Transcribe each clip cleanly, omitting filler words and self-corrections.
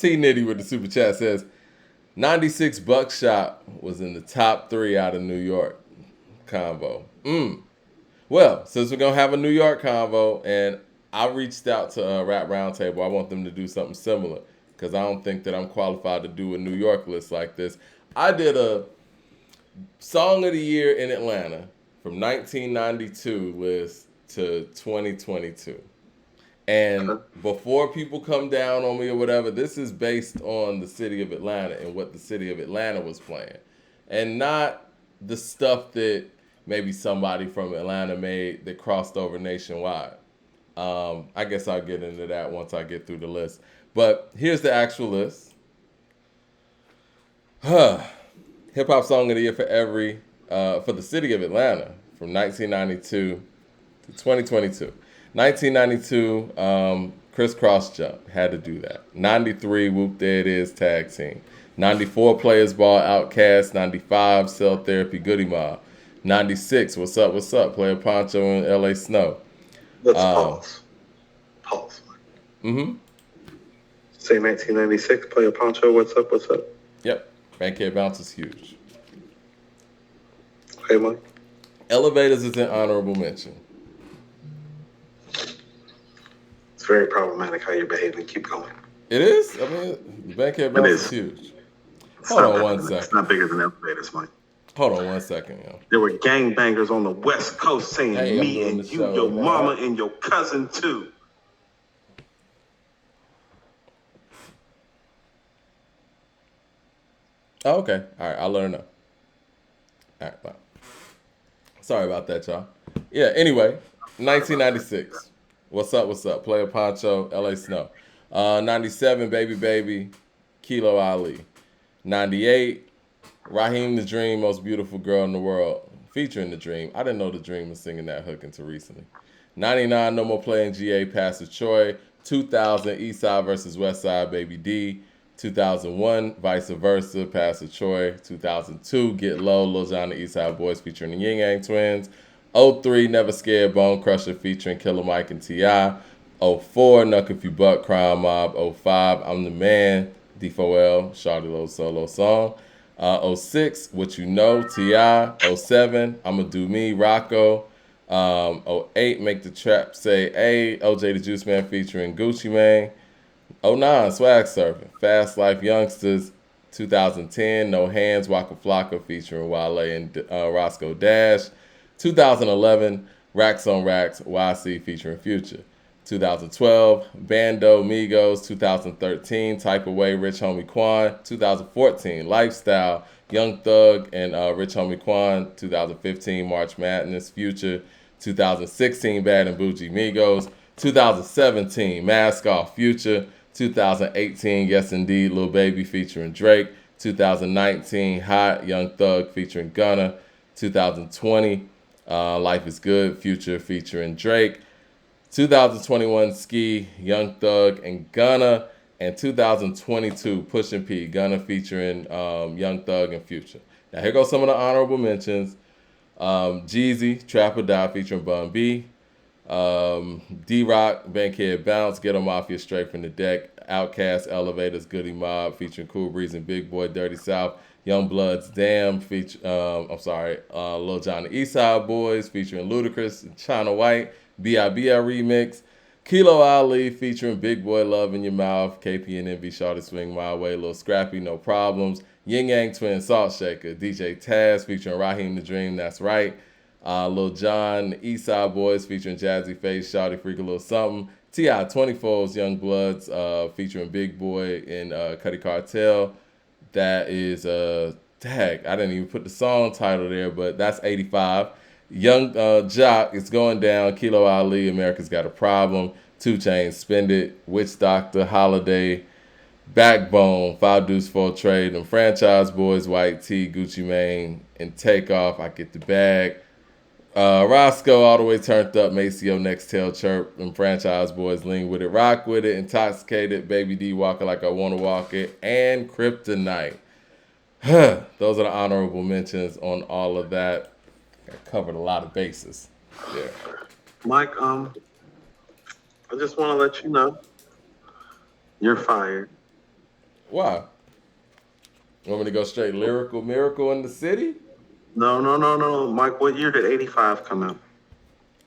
T Nitty with the super chat says 96 Buckshot was in the top 3 out of New York convo. Well, since we're gonna have a New York convo, and I reached out to Rap Roundtable, I want them to do something similar because I don't think that I'm qualified to do a New York list like this. I did a Song of the Year in Atlanta from 1992 list to 2022. And before people come down on me or whatever, this is based on the city of Atlanta and what the city of Atlanta was playing. And not the stuff that maybe somebody from Atlanta made that crossed over nationwide. I guess I'll get into that once I get through the list. But here's the actual list. Hip Hop Song of the Year for the city of Atlanta from 1992 to 2022. 1992, Crisscross Jump, had to do that. 93, Whoop There It Is, Tag Team. 94, Players Ball, Outkast. 95, Cell Therapy, Goody Mob. 96, What's Up, Player Poncho and LA Snow. Let's pause. Mm-hmm. Say 1996, Player Poncho, What's Up? Yep, Bankhead Bounce is huge. Okay, Mike. Elevators is an honorable mention. It's very problematic how you're behaving. Keep going. It is? I mean, Bankhead Bounce is huge. Hold on one second. It's not bigger than Elevators, Mike. Hold on one second, yo. There were gangbangers on the West Coast saying me and you, show, your mama and your cousin too. Oh, okay. All right, I'll let her know. All right, bye. Sorry about that, y'all. Yeah, anyway, 1996. What's Up? Player Poncho, LA Snow. 97, Baby, Kilo Ali. 98, Raheem the Dream, Most Beautiful Girl in the World, featuring The Dream. I didn't know The Dream was singing that hook until recently. 99, No More Playing GA, Pastor Troy. 2000, Eastside versus Westside, Baby D. 2001, Vice Versa, Pastor Troy. 2002, Get Low, Lil Jon and Eastside Boys featuring the Yin Yang Twins. 03, Never Scared, Bone Crusher featuring Killer Mike and T.I. 04, Nuck If You Buck, Crime Mob. 05, I'm the Man, D4L, Shawty Low solo song. 06, What You Know, T.I. 07, I'ma Do Me, Rocco. 08, Make the Trap Say A, OJ the Juice Man featuring Gucci Mane. 09, Swag Surfing, Fast Life Youngsters. 2010, No Hands, Waka Flocka featuring Wale and Roscoe Dash. 2011, Racks on Racks, YC featuring Future. 2012, Bando, Migos. 2013, Type of Way, Rich Homie Quan. 2014, Lifestyle, Young Thug and Rich Homie Quan. 2015, March Madness, Future. 2016, Bad and Bougie, Migos. 2017, Mask Off, Future. 2018, Yes Indeed, Lil Baby featuring Drake. 2019, Hot, Young Thug featuring Gunna. 2020, Life is Good, Future featuring Drake. 2021, Ski, Young Thug and Gunna. And 2022, Pushin' P, Gunna featuring Young Thug and Future. Now here goes some of the honorable mentions. Jeezy, Trap or Die featuring Bun B. D-Rock, Bankhead Bounce, Ghetto Mafia Straight from the Deck. Outkast, Elevators, Goody Mob featuring Cool Breeze and Big Boy, Dirty South. Young Blood's Damn, Lil Jon and Eastside Boys featuring Ludacris and China White. B.I.B.I. remix. Kilo Ali featuring Big Boy, Love in Your Mouth. KP and Envy, Shawty Swing My Way. Lil Scrappy, No Problems. Yin Yang Twin, Salt Shaker. DJ Taz featuring Raheem the Dream, That's Right. Lil Jon, Eastside Boys featuring Jazzy Face, Shawty Freak a Little Something. T.I. 24's Young Bloods featuring Big Boy and Cuddy Cartel. That is, tag. I didn't even put the song title there, but that's 85. Young Jock, It's Going Down. Kilo Ali, America's Got a Problem. 2 Chainz, Spend It. Witch Doctor, Holiday. Backbone, 5 Deuce 4 Trade. And Franchise Boys, White Tee, Gucci Mane, and Takeoff, I Get the Bag. Roscoe, All the Way Turned Up, Maceo, Next Tail Chirp, and Franchise Boys, Lean With It, Rock With It, Intoxicated, Baby D, Walking Like I Wanna Walk It, and Kryptonite. Those are the honorable mentions on all of that. I covered a lot of bases. Yeah. Mike, I just want to let you know you're fired. Why? Want me to go straight lyrical miracle in the city? No. Mike, what year did 85 come out?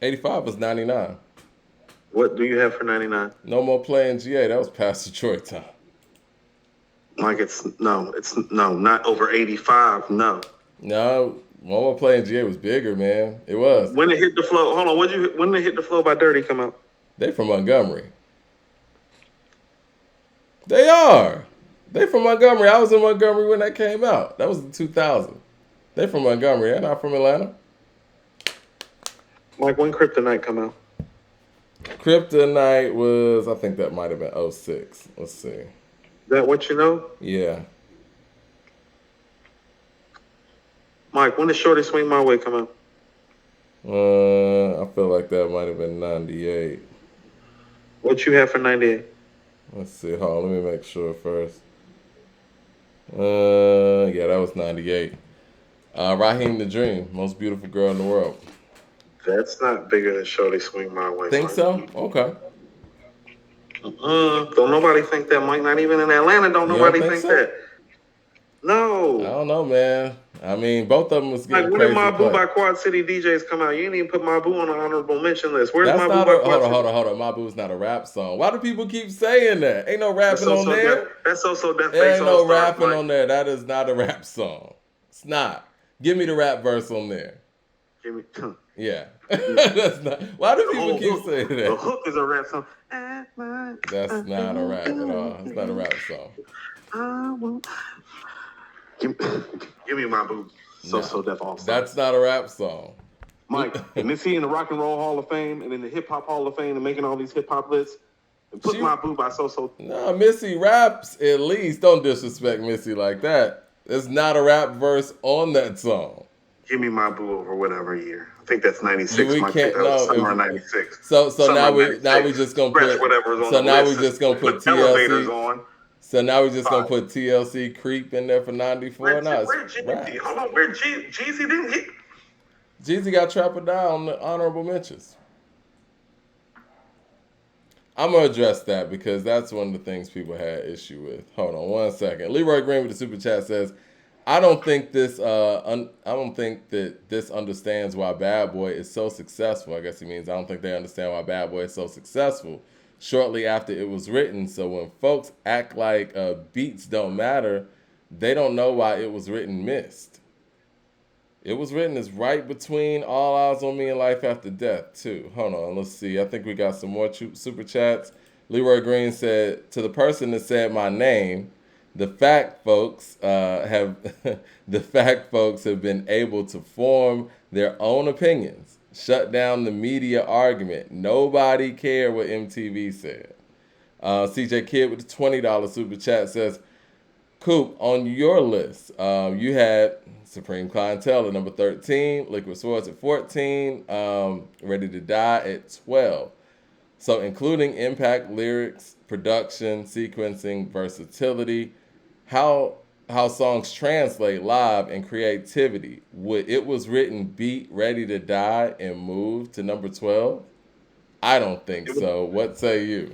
85 was 99. What do you have for 99? No more playing GA. That was past Detroit time. Mike, it's no, not over 85. No. No, One More Playing GA was bigger, man. It was. When it hit the flow, hold on. When did Hit the Flow by Dirty come out? They from Montgomery. They are. They from Montgomery. I was in Montgomery when that came out. That was in 2000. They from Montgomery. They're not from Atlanta. Mike, when Kryptonite come out? Kryptonite was, I think that might have been 06. Let's see. Is that what you know? Yeah. Mike, when did Shorty Swing My Way come out? I feel like that might have been 98. What you have for 98? Let's see. Hold on. Let me make sure first. Yeah, that was 98. Raheem the Dream, Most Beautiful Girl in the World. That's not bigger than Shorty Swing My Way. Think Mike. so? Okay. Don't nobody think that, Mike. Not even in Atlanta. Don't You nobody don't think think so? that. No. I don't know, man. I mean, both of them was getting Like, when crazy did My Boo play. by Quad City DJs come out? You didn't even put My Boo on the honorable mention list. Where's That's My Boo not by a Quad City? hold on. My Boo's not a rap song. Why do people keep saying that? Ain't no rapping on there. That's also Death There Face ain't no All Stars, rapping Mike. on there. That is not a rap song. It's not. Give me the rap verse on there. Give me. Yeah. That's not. Why do people keep saying The that? hook is a rap song. That's not a rap at all. It's not a rap song. Give me My Boo. So Death All Stars. That's not a rap song. Mike, and Missy in the Rock and Roll Hall of Fame and in the Hip Hop Hall of Fame and making all these hip hop lists. And put My Boo by So. No, Missy raps at least. Don't disrespect Missy like that. There's not a rap verse on that song. Give me My Boo over whatever year. I think that's 96. We Mike. can't That was know. summer of 96. So Summer now of we 96. just gonna Scratch put. whatever's on So the now list. we just gonna put Elevators TLC. on. So now we just gonna Fine. put TLC Creep in there for 94. No, Where it's Jeezy? rap. Hold on, where Jeezy didn't hit? Jeezy got Trap or Die on the honorable mentions. I'm gonna address that because that's one of the things people had issue with. Hold on 1 second. Leroy Green with the super chat says, "I don't think this. I don't think that this understands why Bad Boy is so successful." I guess he means I don't think they understand why Bad Boy is so successful. Shortly after it was written, so when folks act like beats don't matter, they don't know why it was written missed. It was written as right between All Eyes on Me and Life After Death, too. Hold on, let's see. I think we got some more super chats. Leroy Green said, "To the person that said my name, the fact folks have been able to form their own opinions. Shut down the media argument. Nobody cared what MTV said." CJ Kidd with the $20 super chat says, "Coop, on your list, you had Supreme Clientele at number 13, Liquid Swords at 14, Ready to Die at 12. So including impact, lyrics, production, sequencing, versatility, how songs translate live and creativity. Would It Was Written beat Ready to Die and move to number 12? I don't think so. What say you?"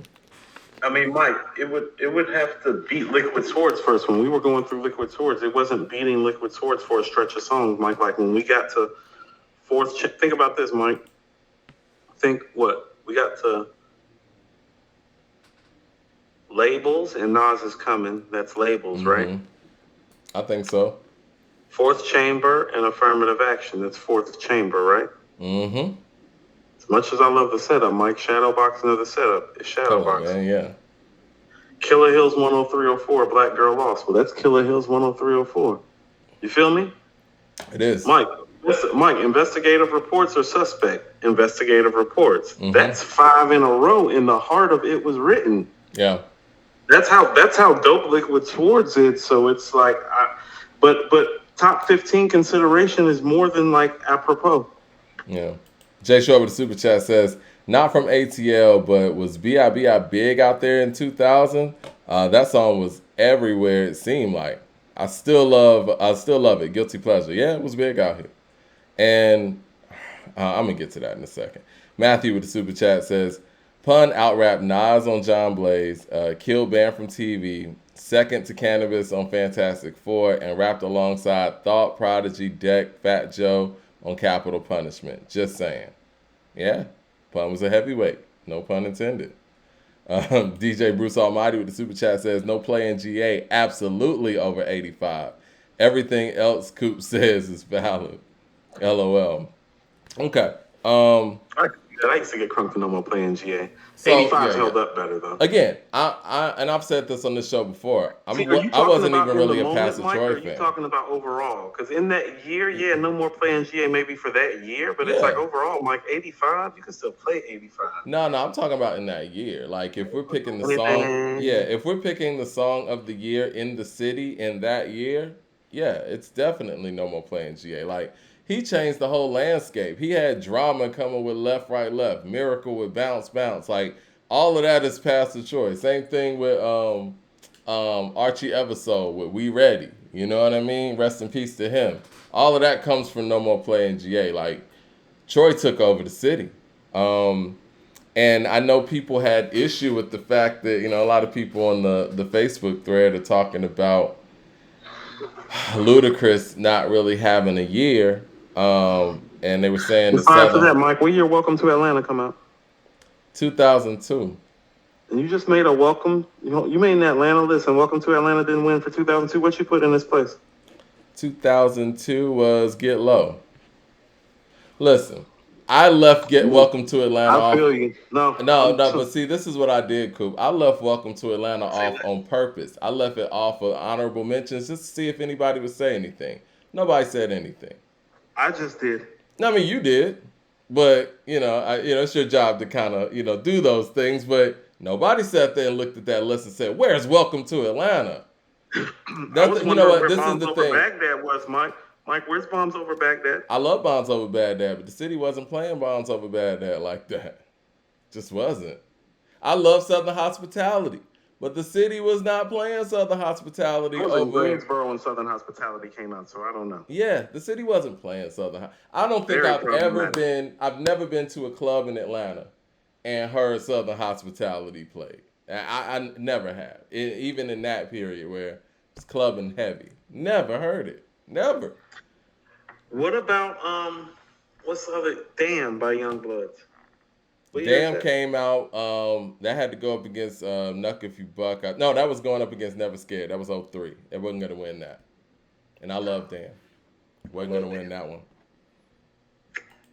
I mean, Mike, it would have to beat Liquid Swords first. When we were going through Liquid Swords, it wasn't beating Liquid Swords for a stretch of songs, Mike. Like when we got to fourth, think about this, Mike. Think what? We got to Labels and Nas Is Coming. That's Labels, right? I think so. Fourth Chamber and Affirmative Action. That's Fourth Chamber, right? Mm-hmm. As much as I love the setup, Mike, Shadowbox another setup. It's Shadowbox. Man, yeah. Killer Hills 10304, Black Girl Lost. Well, that's Killer Hills 10304. You feel me? It is. Mike, investigative reports or suspect? Investigative reports. Mm-hmm. That's 5 in a row in the heart of It Was Written. Yeah. That's how dope Liquid Swords is. So it's like, but top 15 consideration is more than like apropos. Yeah. Jay Short with the super chat says, "Not from ATL, but was B.I.B.I. big out there in 2000? That song was everywhere. It seemed like. I still love it. Guilty pleasure. Yeah, it was big out here." And I'm gonna get to that in a second. Matthew with the super chat says, "Pun out rap Nas on John Blaze, Kill banned from TV, second to Cannabis on Fantastic Four, and rapped alongside Thought, Prodigy, Deck, Fat Joe on Capital Punishment. Just saying. Yeah, Pun was a heavyweight. No pun intended. DJ Bruce Almighty with the super chat says, no play in GA, absolutely over 85. Everything else Coop says is valid. LOL. Okay. I used to get crunk for no more playing GA. 85's held up better though. Again, I've said this on the show before. Are you I wasn't about even really a moment, Pastor Mike, Troy or are you fan. talking about overall? Because in that year, yeah, no more playing GA maybe for that year, but it's like overall, Mike, 85, you can still play 85. No, I'm talking about in that year. Like if we're picking the song, if we're picking the song of the year in the city in that year, yeah, it's definitely no more playing GA. Like he changed the whole landscape. He had Drama coming with Left, Right, Left, Miracle with Bounce, Bounce. Like all of that is Pastor Troy. Same thing with Archie Eversole with We Ready. You know what I mean? Rest in peace to him. All of that comes from No More Playing GA. Like Troy took over the city. And I know people had issue with the fact that, a lot of people on the Facebook thread are talking about Ludacris not really having a year. And they were saying the Southern... for that, Mike. When your Welcome to Atlanta come out? 2002. And you just made a welcome. You made an Atlanta list, and Welcome to Atlanta didn't win for 2002. What you put in this place? 2002 was Get Low. Listen, I left Welcome to Atlanta off. I feel you. No, but see, this is what I did, Coop. I left Welcome to Atlanta off on purpose. I left it off of honorable mentions just to see if anybody would say anything. Nobody said anything. I just did. I mean, you did, but it's your job to kind of do those things. But nobody sat there and looked at that list and said, "Where's Welcome to Atlanta?" You know what? This is the thing. Baghdad was, Mike. Mike, where's Bombs Over Baghdad? I love Bombs Over Baghdad, but the city wasn't playing Bombs Over Baghdad like that. Just wasn't. I love Southern Hospitality, but the city was not playing Southern Hospitality over. I was in Greensboro when Southern Hospitality came out, so I don't know. Yeah, the city wasn't playing Southern. I don't think I've never been to a club in Atlanta and heard Southern Hospitality played. I never have. Even in that period where it's clubbing heavy. Never heard it. Never. What about what's the other Damn by Youngbloods? Damn came out. That had to go up against Knuck If You Buck. No, that was going up against Never Scared. That was 03. It wasn't gonna win that. And I love Damn. Wasn't gonna win that one.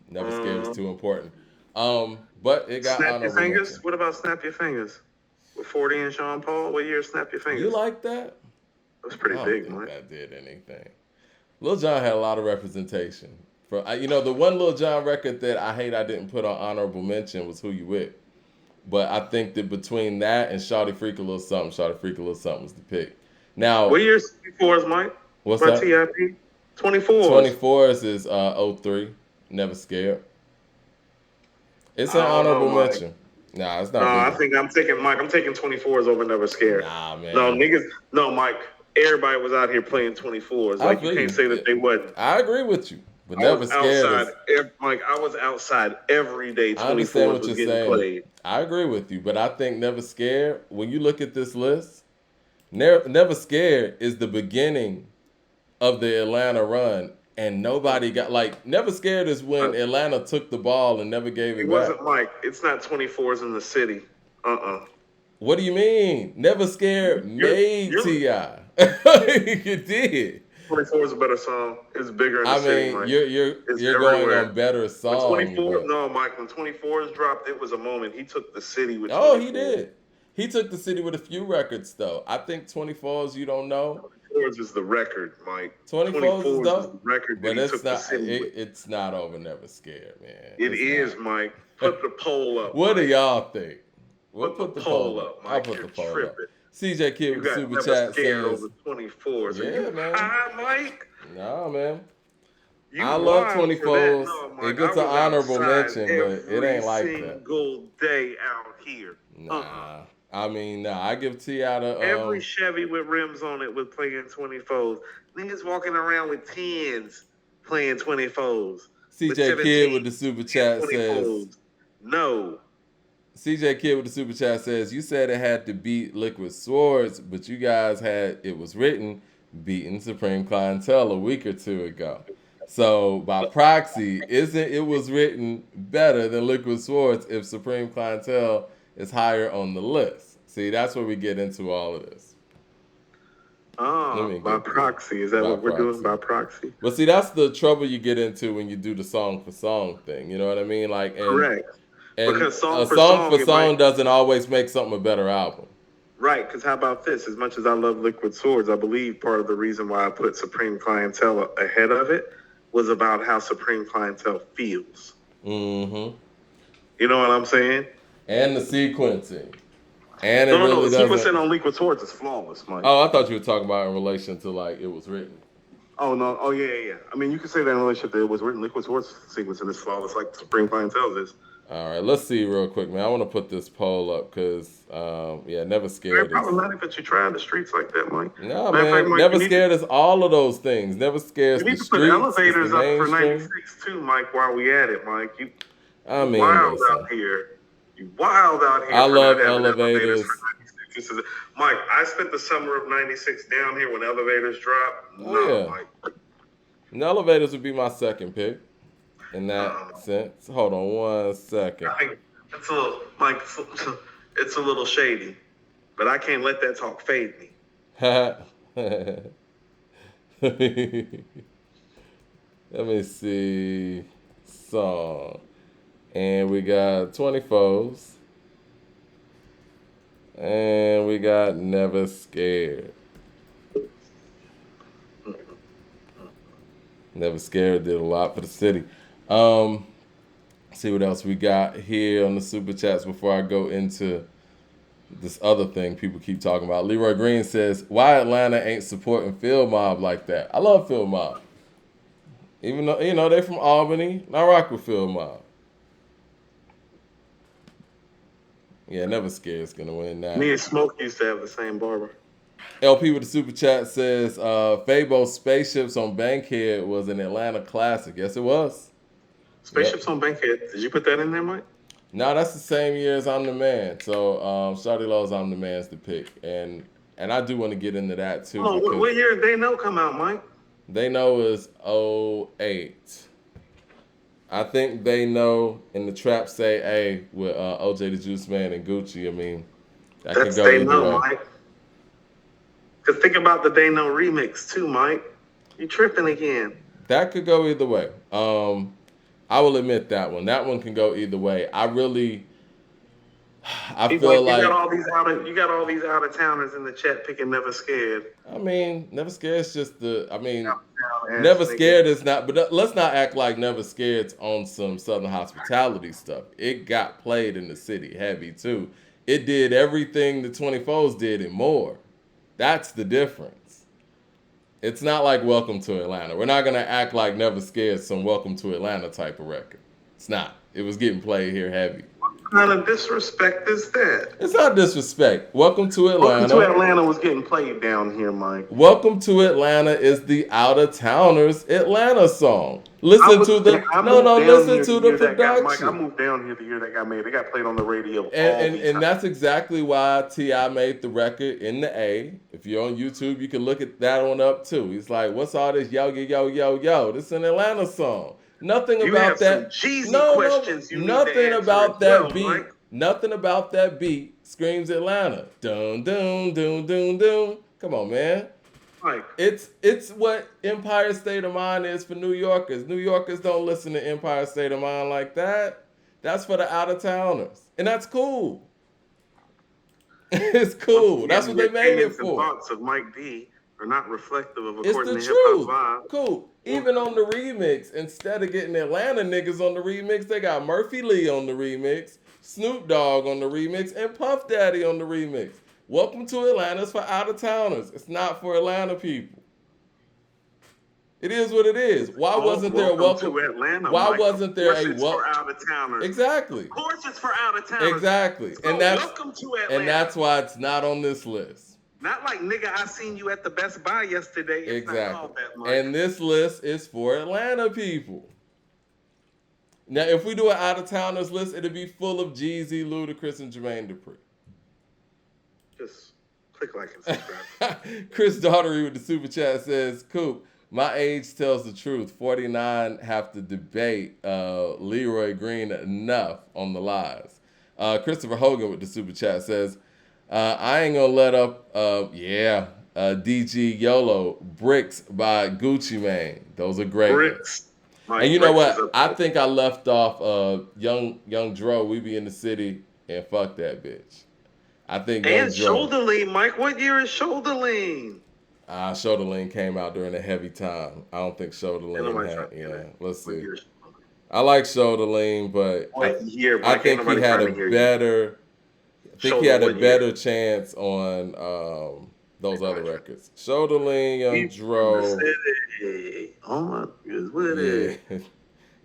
Never Scared was too important. But it got Snap Your Fingers. What about Snap Your Fingers? With 40 and Sean Paul. What year Snap Your Fingers? You like that? It was pretty big, man. That did anything. Lil Jon had a lot of representation. The one Lil Jon record that I hate I didn't put on honorable mention was Who You With. But I think that between that and Shawty Freak a Little Something was the pick. Now, what year's 24s, Mike? What's that? TIP? 24s. 24s is 03. Never Scared. It's an honorable mention. Nah, it's not. I think I'm taking 24s over Never Scared. Nah, man. No, Mike. Everybody was out here playing 24s. Like you can't say that they wasn't. I agree with you, but Never Scared. I was outside every day. 24s was getting played. I agree with you, but I think Never Scared. When you look at this list, Never Scared is the beginning of the Atlanta run, and nobody got Never Scared is when Atlanta took the ball and never gave it back. It wasn't Mike. It's not 24s in the city. What do you mean? Never Scared made T.I. You did. 24 is a better song. It's bigger in the city. Mike. You're going on better songs. 24, no, Mike. When 24s dropped, it was a moment. He took the city with. He did. He took the city with a few records, though. I think 24s. You don't know. 24s is the record, Mike. 24s is the record, but it's not. It's not over. Never Scared, man. It is, Mike. Put the poll up. What do y'all think? We'll put the poll up, Mike. I'll put the poll up. CJ Kid with Super Chat says, over 24s. Yeah, man. Hi, Mike. No, man. I love 24s. No, it gets an honorable mention, but it ain't like that. Every single day out here. Nah. I give T.I. the... Every Chevy with rims on it was playing 24s. Niggas walking around with 10s playing 24s. CJ Kid with the Super Chat says... No. CJ Kid with the super chat says, you said it had to beat Liquid Swords, but you guys had it was written beating Supreme Clientele a week or two ago. So by proxy, isn't it was written better than Liquid Swords if Supreme Clientele is higher on the list? See, that's where we get into all of this. By proxy. Is that By what we're doing? proxy. By proxy. But see, that's the trouble you get into when you do the song for song thing. You know what I mean? Like, Correct. and Because a song for song doesn't always make something a better album. Right, because how about this? As much as I love Liquid Swords, I believe part of the reason why I put Supreme Clientele ahead of it was about how Supreme Clientele feels. Mm-hmm. You know what I'm saying? And the sequencing. And the sequencing on Liquid Swords is flawless, Mike. Oh, I thought you were talking about in relation to like it was written. Oh no! Oh yeah. I mean, you could say that in relationship that it was written. Liquid Swords sequencing is flawless, like Supreme Clientele is. All right, let's see real quick, man. I want to put this poll up because, Never Scared. Very problematic that you try the streets like that, Mike. No, man. Mike, Never Scared is all of those things. Never Scared. You need to put elevators up for 96 too, Mike. While we at it, Mike. You wild out here. You wild out here. I love elevators. Mike, I spent the summer of '96 down here when elevators dropped. Mike. And elevators would be my second pick. In that sense. Hold on 1 second. I think it's a little, Mike, it's a little shady, but I can't let that talk fade me. Let me see. Song. And we got 24s. And we got Never Scared. Never Scared did a lot for the city. See what else we got here on the super chats before I go into this other thing people keep talking about. Leroy Green says, why Atlanta ain't supporting Field Mob like that? I love Field Mob. Even though, they're from Albany. I rock with Field Mob. Yeah, Never Scared is going to win that. Me and Smoke used to have the same barber. LP with the super chat says, Fabo's Spaceships on Bankhead was an Atlanta classic. Yes, it was. Spaceships on Bankhead. Did you put that in there, Mike? No, that's the same year as I'm the Man. So, Shawty Low's I'm the Man's the pick. And I do want to get into that, too. Oh, what year did They Know come out, Mike? They Know is 08. I think They Know in the Trap Say A with OJ the Juice Man and Gucci. I mean, that could go They either Know, way. Mike. Because think about the They Know remix, too, Mike. You tripping again. That could go either way. I will admit that one. That one can go either way. I feel like you got all these out of towners in the chat picking Never Scared. I mean, Never Scared is just Never Scared is not. But let's not act like Never Scared's on some Southern hospitality stuff. It got played in the city heavy too. It did everything the 24s did and more. That's the difference. It's not like Welcome to Atlanta. We're not going to act like Never Scared some Welcome to Atlanta type of record. It's not. It was getting played here heavy. What kind of disrespect is that? It's not disrespect. Welcome to Atlanta. Welcome to Atlanta was getting played down here, Mike. Welcome to Atlanta is the Out of Towners Atlanta song. Listen to the production. Mike, I moved down here the year that got made. They got played on the radio. And that's exactly why T.I. made the record in the A. If you're on YouTube, you can look at that one up too. He's like, what's all this yo, yo, yo, yo? This is an Atlanta song. Nothing about that. Nothing about that beat. Mike. Nothing about that beat screams Atlanta. Dun, dun, dun, dun, dun. Come on, man. Mike. It's what Empire State of Mind is for New Yorkers. New Yorkers don't listen to Empire State of Mind like that. That's for the out-of-towners. And that's cool. It's cool. That's what they made it for. Thoughts of Mike D are not reflective of it's according the to truth. HipHop Vibe. Cool. Even on the remix, instead of getting Atlanta niggas on the remix, they got Murphy Lee on the remix, Snoop Dogg on the remix, and Puff Daddy on the remix. Welcome to Atlanta's for out-of-towners. It's not for Atlanta people. It is what it is. Why wasn't there a welcome to Atlanta? Why Mike. wasn't there a welcome for out-of-towners? Exactly. Of course, it's for out-of-towners. Exactly. So welcome to Atlanta. And that's why it's not on this list. Not like, nigga, I seen you at the Best Buy yesterday. It's exactly. Not called that, Mike. And this list is for Atlanta people. Now, if we do an out of towners list, it'll be full of Jeezy, Ludacris, and Jermaine Dupri. Just click like and subscribe. Chris Daughtery with the super chat says, Coop, my age tells the truth. 49 have to debate Leroy Green enough on the lies. Christopher Hogan with the super chat says, I ain't gonna let up, DG YOLO, Bricks by Gucci Mane. Those are great Bricks. ones. And you know what? I think I left off Young Dro, We Be in the City, and fuck that bitch. I think and Shoulder Lean, Mike. What year is Shoulder Lean? Shoulder Lean came out during a heavy time. I don't think Shoulder Lean had. Yeah, let's see. I like Shoulder Lean, but I think he had a better. I think he had a better chance on those other records. Shoulder Lean, Young Dro.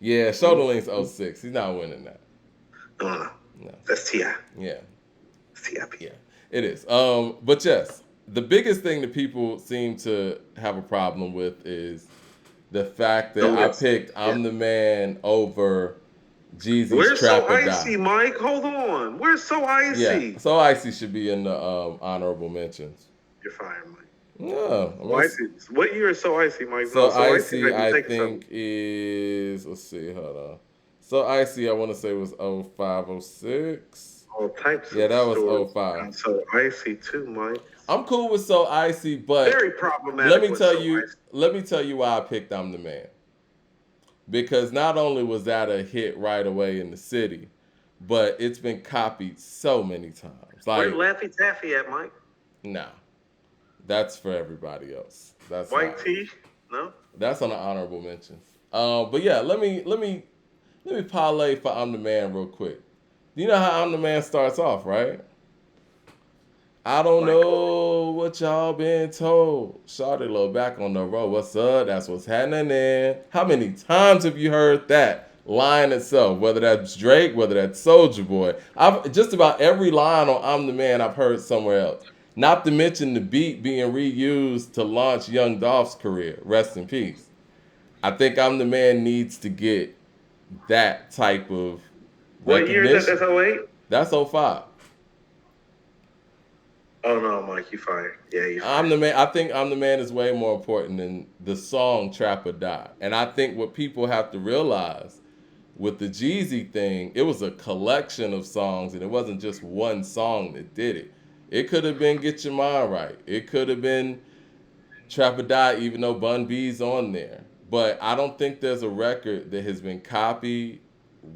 Yeah, Shoulder Lean's 06. He's not winning that. No. That's T.I. Yeah. T.I.P. Yeah, it is. But yes, the biggest thing that people seem to have a problem with is the fact that I picked I'm the Man over Jeezy's Where's Trap So or Die. Icy, Mike? Hold on. Where's So Icy? Yeah, So Icy should be in the honorable mentions. You're fired, Mike. No. What year is So Icy, Mike? So Icy, I think is, let's see, hold on. So Icy, I want to say was 05, 06. All types that was 05. So Icy too, Mike. I'm cool with So Icy, but very problematic. Let me tell you why I picked I'm the Man. Because not only was that a hit right away in the city, but it's been copied so many times. Where's Laffy Taffy at, Mike? Nah. That's for everybody else. That's White Tee? No? That's on the honorable mentions. But yeah, let me parlay for I'm the Man real quick. You know how I'm the Man starts off, right? I don't know what y'all been told. Shawty low back on the road. What's up? That's what's happening. How many times have you heard that line itself? Whether that's Drake, whether that's Soulja Boy. I've just about every line on I'm the Man I've heard somewhere else. Not to mention the beat being reused to launch Young Dolph's career. Rest in peace. I think I'm the Man needs to get that type of what year is that? That's 08? That's 05. Oh no, Mike, you fired. Yeah, you fired. I'm the Man. I think I'm the Man is way more important than the song Trap or Die. And I think what people have to realize with the Jeezy thing, it was a collection of songs, and it wasn't just one song that did it. It could have been Get Your Mind Right. It could have been Trap or Die, even though Bun B's on there. But I don't think there's a record that has been copied,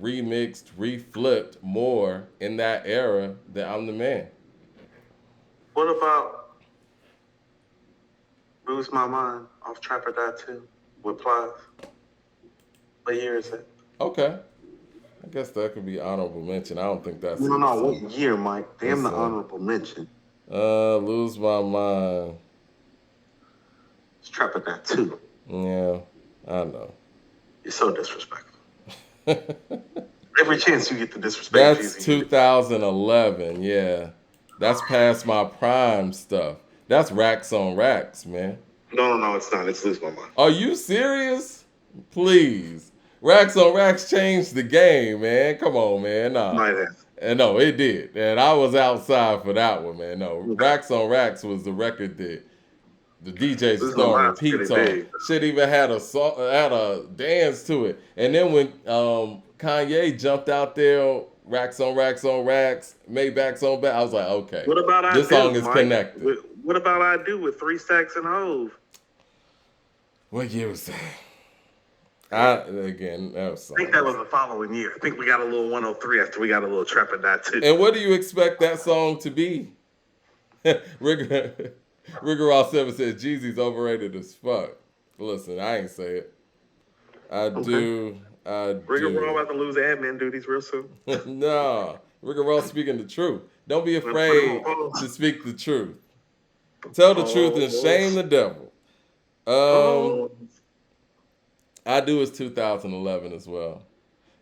remixed, reflipped more in that era than I'm the Man. What about Lose My Mind off Trap or Die 2 with Plies? What year is it? Okay. I guess that could be honorable mention. I don't think that's No, what year, Mike? Damn the honorable mention. Lose My Mind. It's Trap or Die 2. Yeah, I know. You're so disrespectful. Every chance you get to disrespect. That's 2011, yeah. That's past my prime stuff. That's Racks on Racks, man. No, it's not. It's Lose My Mind. Are you serious? Please. Racks on Racks changed the game, man. Come on, man. No, it did. And I was outside for that one, man. No, Racks on Racks was the record that the DJs was throwing repeats on. Shit even had a dance to it. And then when Kanye jumped out there, Racks on Racks on Racks, Maybachs on back, I was like, okay. What about this song is connected. What about I Do with 3 Stacks and Hove? What year was that? That was. I think that was the following year. I think we got a little 103 after we got a little Trap or Die too. And what do you expect that song to be? Rigor Ross 7 said Jeezy's overrated as fuck. Listen, I ain't say it. I do. Rigor Ross about to lose admin duties real soon. No. Rigor Ross speaking the truth. Don't be afraid to speak the truth. Tell the truth and shame the devil. I Do is 2011 as well.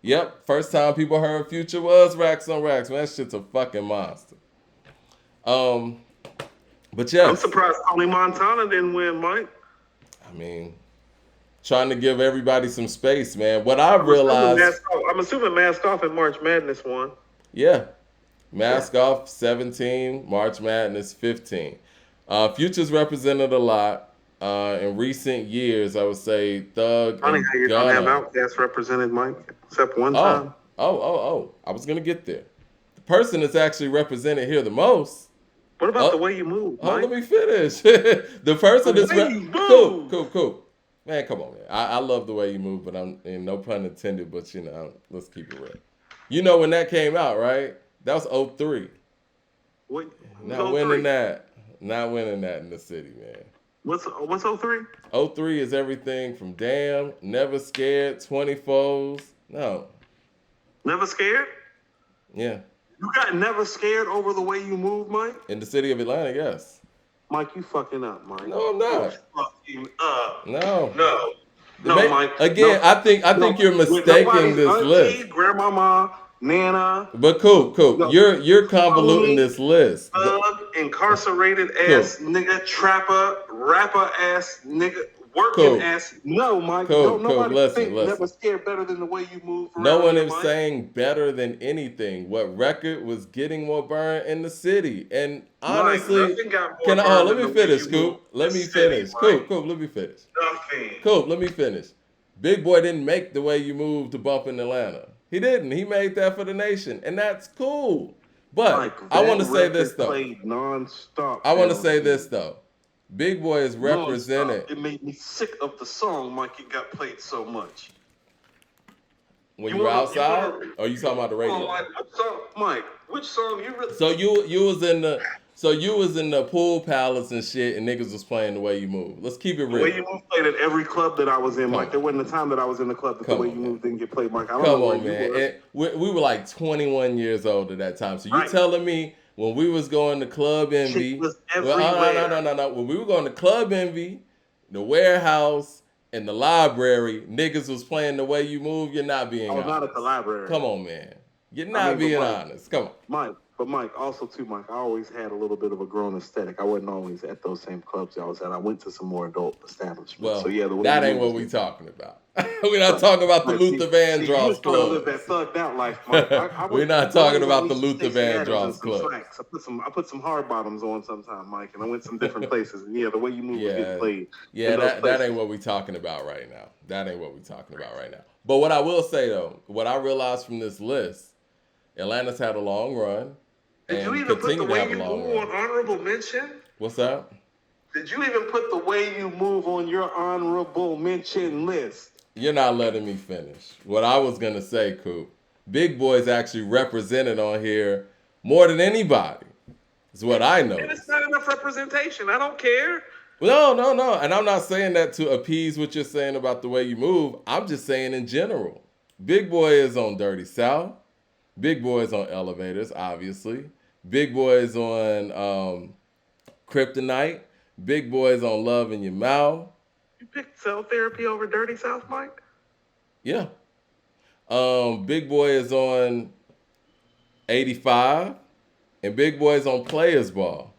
Yep, first time people heard Future was Racks on Racks. Man, that shit's a fucking monster. But yeah. I'm surprised Tony Montana didn't win, Mike. I mean, trying to give everybody some space, man. What I realized, I'm assuming Mask Off and March Madness won. yeah, Mask Off 17, March Madness 15. Futures represented a lot. In recent years, I would say Thug Funny and how you don't have Gunna. Outkast represented, Mike, except one Oh, time. I was gonna get there. The person that's actually represented here the most. What about the Oh, way you move, oh, Mike? let me finish. The person The that's way you cool, move. cool, cool. Man, come on, man. I love the way you move, but I'm and no pun intended. But let's keep it real. You know when that came out, right? That was '03. What? Not winning that. Not winning that in the city, man. What's 03? '03 is everything from Damn, Never Scared, 24s. No. Never scared? Yeah. You got never scared over the way you move, Mike? In the city of Atlanta, yes. Mike, you fucking up, Mike. No, I'm not. You're fucking up. No. No, Mike. Again, no, I think you're mistaking nobody's this auntie, list. grandmama, nana. But Coop, No. you're convoluting this list. Thug, incarcerated ass nigga, trapper, rapper ass nigga, working ass. No, Mike. Coop, Nobody listen. never scared better than the way you move around. No one here, is Mike. saying better than anything. What record was getting more burned in the city? And honestly, nothing got more can I? burned Let than me the way finish, you Coop. move Let me the city, finish, Mike. Coop. Let me finish. Nothing. Coop, let me finish. Big Boy didn't make the way you move to bump in Atlanta. He didn't. He made that for the nation, and that's cool. But Mike, I want to say record this though. Played nonstop. I want to say this though. Big Boy is represented. Nonstop. It made me sick of the song, Mike. It got played so much. When you were outside, or you talking about the radio? Mike, which song you really? So you was in the pool palace and shit, and niggas was playing the way you move. Let's keep it real. The way you move played at every club that I was in, Mike. There wasn't a time that I was in the club that the way you move didn't get played, Mike. I don't know where you were. We were like 21 years old at that time. So you telling me when we was going to Club Envy? Shit was everywhere. No. When we were going to Club Envy, the warehouse, and the library, niggas was playing the way you move. You're not being honest. Not at the library. Come on, man. You're not being honest. Come on. Mike, also too, Mike, I always had a little bit of a grown aesthetic. I wasn't always at those same clubs I was at. I went to some more adult establishments. Well, so yeah, that ain't what we talking about. We're not talking about the Luther Vandross club. Live that thugged out life, Mike. We're not talking about the Luther Vandross club. I put some hard bottoms on sometime, Mike, and I went some different places. And yeah, the way you move was getting played. Yeah, that ain't what we talking about right now. But what I will say though, what I realized from this list, Atlanta's had a long run. Did you even put the way you move on honorable mention? What's that? Did you even put the way you move on your honorable mention list? You're not letting me finish. What I was going to say, Coop, Big Boy's actually represented on here more than anybody. Is what I know. And it's not enough representation. I don't care. No. And I'm not saying that to appease what you're saying about the way you move. I'm just saying in general. Big Boy is on Dirty South. Big Boy is on Elevators, obviously. Big Boy is on Kryptonite. Big Boy is on Love in Your Mouth. You picked Cell Therapy over Dirty South, Mike? Yeah. Big Boy is on 85. And Big Boy is on Players Ball.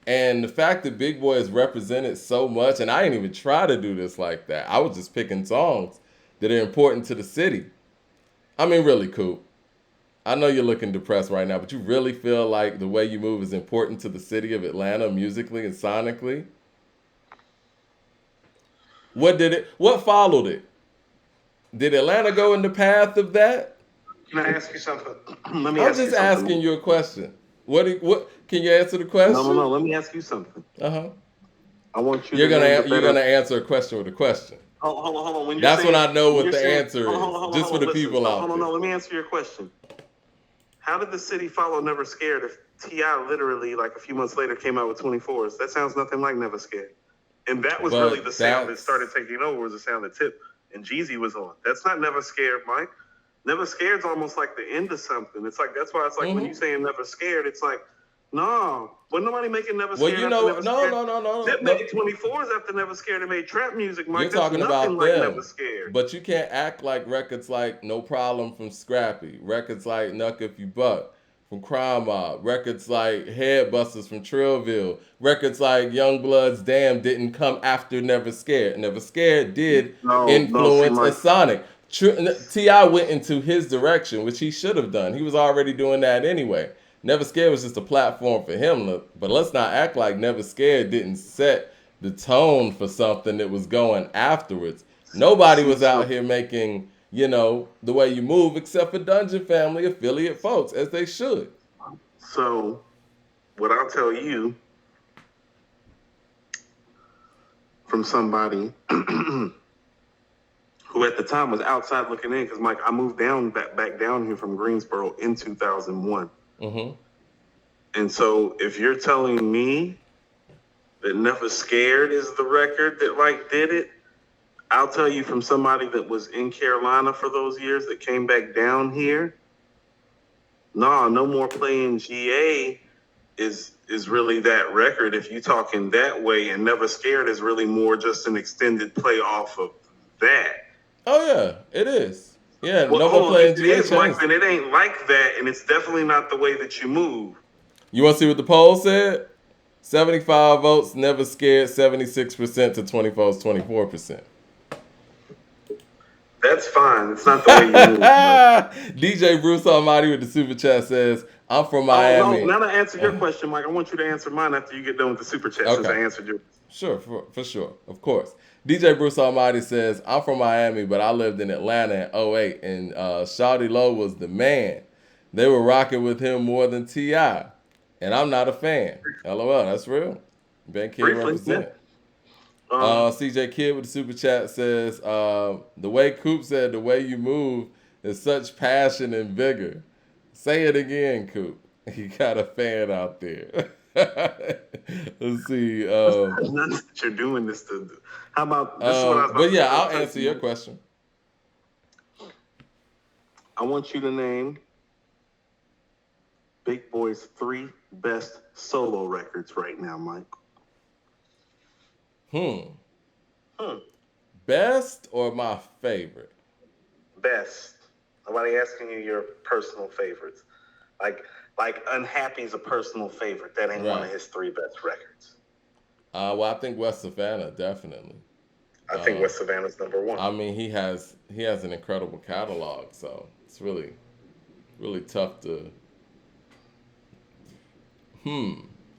And the fact that Big Boy is represented so much, and I didn't even try to do this like that. I was just picking songs that are important to the city. I mean, really, Coop. I know you're looking depressed right now, but you really feel like the way you move is important to the city of Atlanta musically and sonically? What followed it? Did Atlanta go in the path of that? Can I ask you something? I'm just asking you a question. What can you answer the question? No. Let me ask you something. I want you. You're gonna answer a question with a question. Hold on. That's when I know what the answer is. Just for the people out there. Hold on. Let me answer your question. How did the city follow Never Scared if T.I. literally, like a few months later, came out with 24s? That sounds nothing like Never Scared. And that was really the sound that started taking over, was the sound that Tip and Jeezy was on. That's not Never Scared, Mike. Never Scared's almost like the end of something. It's like, that's why it's like when you saying Never Scared, it's like, no. But nobody making Never Scared. Well, no. Tip made 24s after Never Scared and made trap music, Mike. You're talking about like them. Never Scared. But you can't act like records like No Problem from Scrappy, records like Knuck If You Buck, from Crime Mob, records like Headbusters from Trillville, records like Youngblood's Damn didn't come after Never Scared. Never Scared did No, see, influence a Mike. Sonic. T.I. went into his direction, which he should have done. He was already doing that anyway. Never Scared was just a platform for him, but let's not act like Never Scared didn't set the tone for something that was going afterwards. Nobody was out here making, The Way You Move except for Dungeon Family affiliate folks, as they should. So, what I'll tell you from somebody who at the time was outside looking in, because Mike, I moved back down here from Greensboro in 2001. Mm-hmm. And so if you're telling me that Never Scared is the record that like did it, I'll tell you from somebody that was in Carolina for those years that came back down here, no more playing GA is really that record if you talking that way, and Never Scared is really more just an extended play off of that. Oh yeah, it is. Yeah, Well, no more playing it GA is, Mike, changed. and it ain't like that, and it's definitely not the way that you move. You want to see what the poll said? 75 votes, Never Scared, 76% to 24's 24%. That's fine. It's not the way you move. DJ Bruce Almighty with the super chat says, I'm from Miami. Oh, no, now to answer your question, Mike, I want you to answer mine after you get done with the super chat since I answered yours. Sure, for sure, of course. DJ Bruce Almighty says, I'm from Miami, but I lived in Atlanta in 08, and Shawty Low was the man. They were rocking with him more than T.I., and I'm not a fan. LOL, that's real. Ben King represented. CJ Kidd with the super chat says, the way Coop said, the way you move is such passion and vigor. Say it again, Coop. You got a fan out there. Let's see. Not that you're doing this to. How about this? Is what I was about but yeah, to I'll answer your question. I want you to name Big Boy's 3 best solo records right now, Mike. Best or my favorite? Best. Nobody asking you your personal favorites. Like Unhappy's a personal favorite. That ain't one of his 3 best records. Well, I think West Savannah, definitely. I think West Savannah's number 1. I mean, he has an incredible catalog, so it's really, really tough to.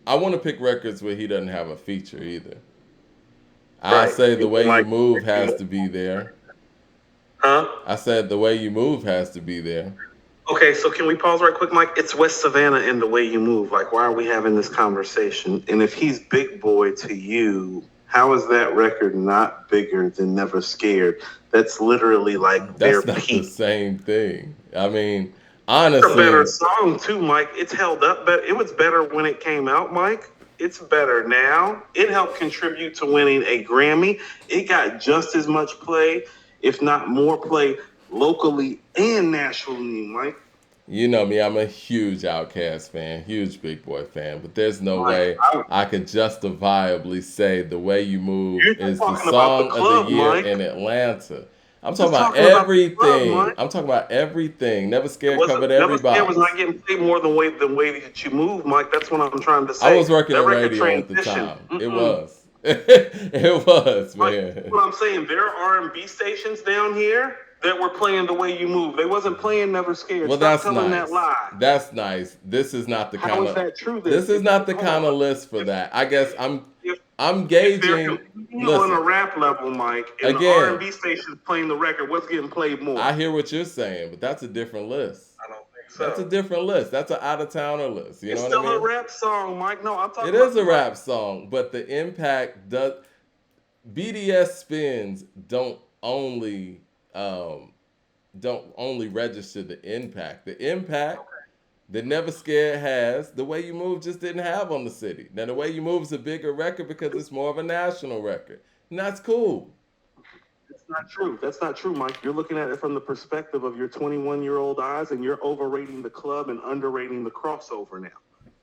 I want to pick records where he doesn't have a feature either. I say The Way You Move has to be there. Huh? I said The Way You Move has to be there. Okay, so can we pause right quick, Mike? It's West Savannah and The Way You Move. Like, why are we having this conversation? And if he's Big Boy to you, how is that record not bigger than Never Scared? That's literally like their That's not peak. the same thing. I mean, honestly, It's a better song too, Mike. It's held up, but it was better when it came out, Mike. It's better now. It helped contribute to winning a Grammy. It got just as much play, if not more play, locally and nationally, Mike. You know me, I'm a huge Outkast fan, huge Big Boy fan, but there's no way I could justifiably say The Way You Move is the song of the year in Atlanta. I'm talking about everything. I'm talking about everything. Never Scared covered everybody. Never Scared was not getting played more than way that you move, Mike. That's what I'm trying to say. I was working in radio at the time. It was. It was, man. Like, what I'm saying, there are R&B stations down here that were playing The Way You Move. They wasn't playing Never Scared. Well, Stop that's telling nice. that lie. That's nice. This is not the kind How of. is that true? Then? This is not the kind of list for that. I guess I'm gauging. On a rap level, Mike, and the R&B stations playing the record, what's getting played more? I hear what you're saying, but that's a different list. I don't think so. That's a different list. That's an out-of-towner list. You know what I mean? It's still a rap song, Mike. No, I'm talking about... It is a rap song, but the impact does... BDS spins don't only register the impact. The impact that Never Scared has, The Way You Move just didn't have on the city. Now, The Way You Move is a bigger record because it's more of a national record. And that's cool. That's not true. That's not true, Mike. You're looking at it from the perspective of your 21-year-old eyes, and you're overrating the club and underrating the crossover now.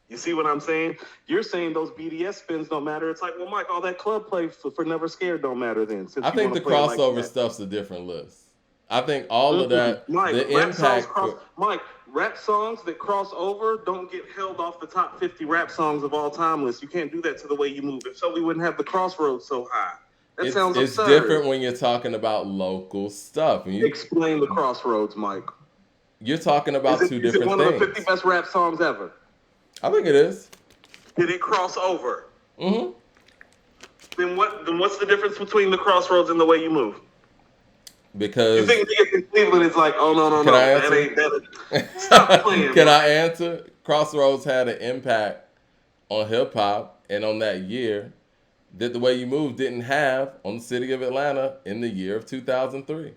You see what I'm saying? You're saying those BDS spins don't matter. It's like, well, Mike, all that club play for Never Scared don't matter then. I think the crossover stuff's a different list. I think all of that, Mike, the impact. Mike, rap songs that cross over don't get held off the top 50 rap songs of all time list. You can't do that to The Way You Move. If so, we wouldn't have the Crossroads so high. That sounds It's absurd. different when you're talking about local stuff. Explain the Crossroads, Mike. You're talking about two different things. Is it one of the 50 best rap songs ever? I think it is. Did it cross over? Mm-hmm. Then what's the difference between the Crossroads and The Way You Move? Because you think niggas in Cleveland is like, oh no, Can I answer? that ain't that. Stop playing. Can I answer? Crossroads had an impact on hip hop, and on that year that The Way You Move didn't have on the city of Atlanta in the year of 2003.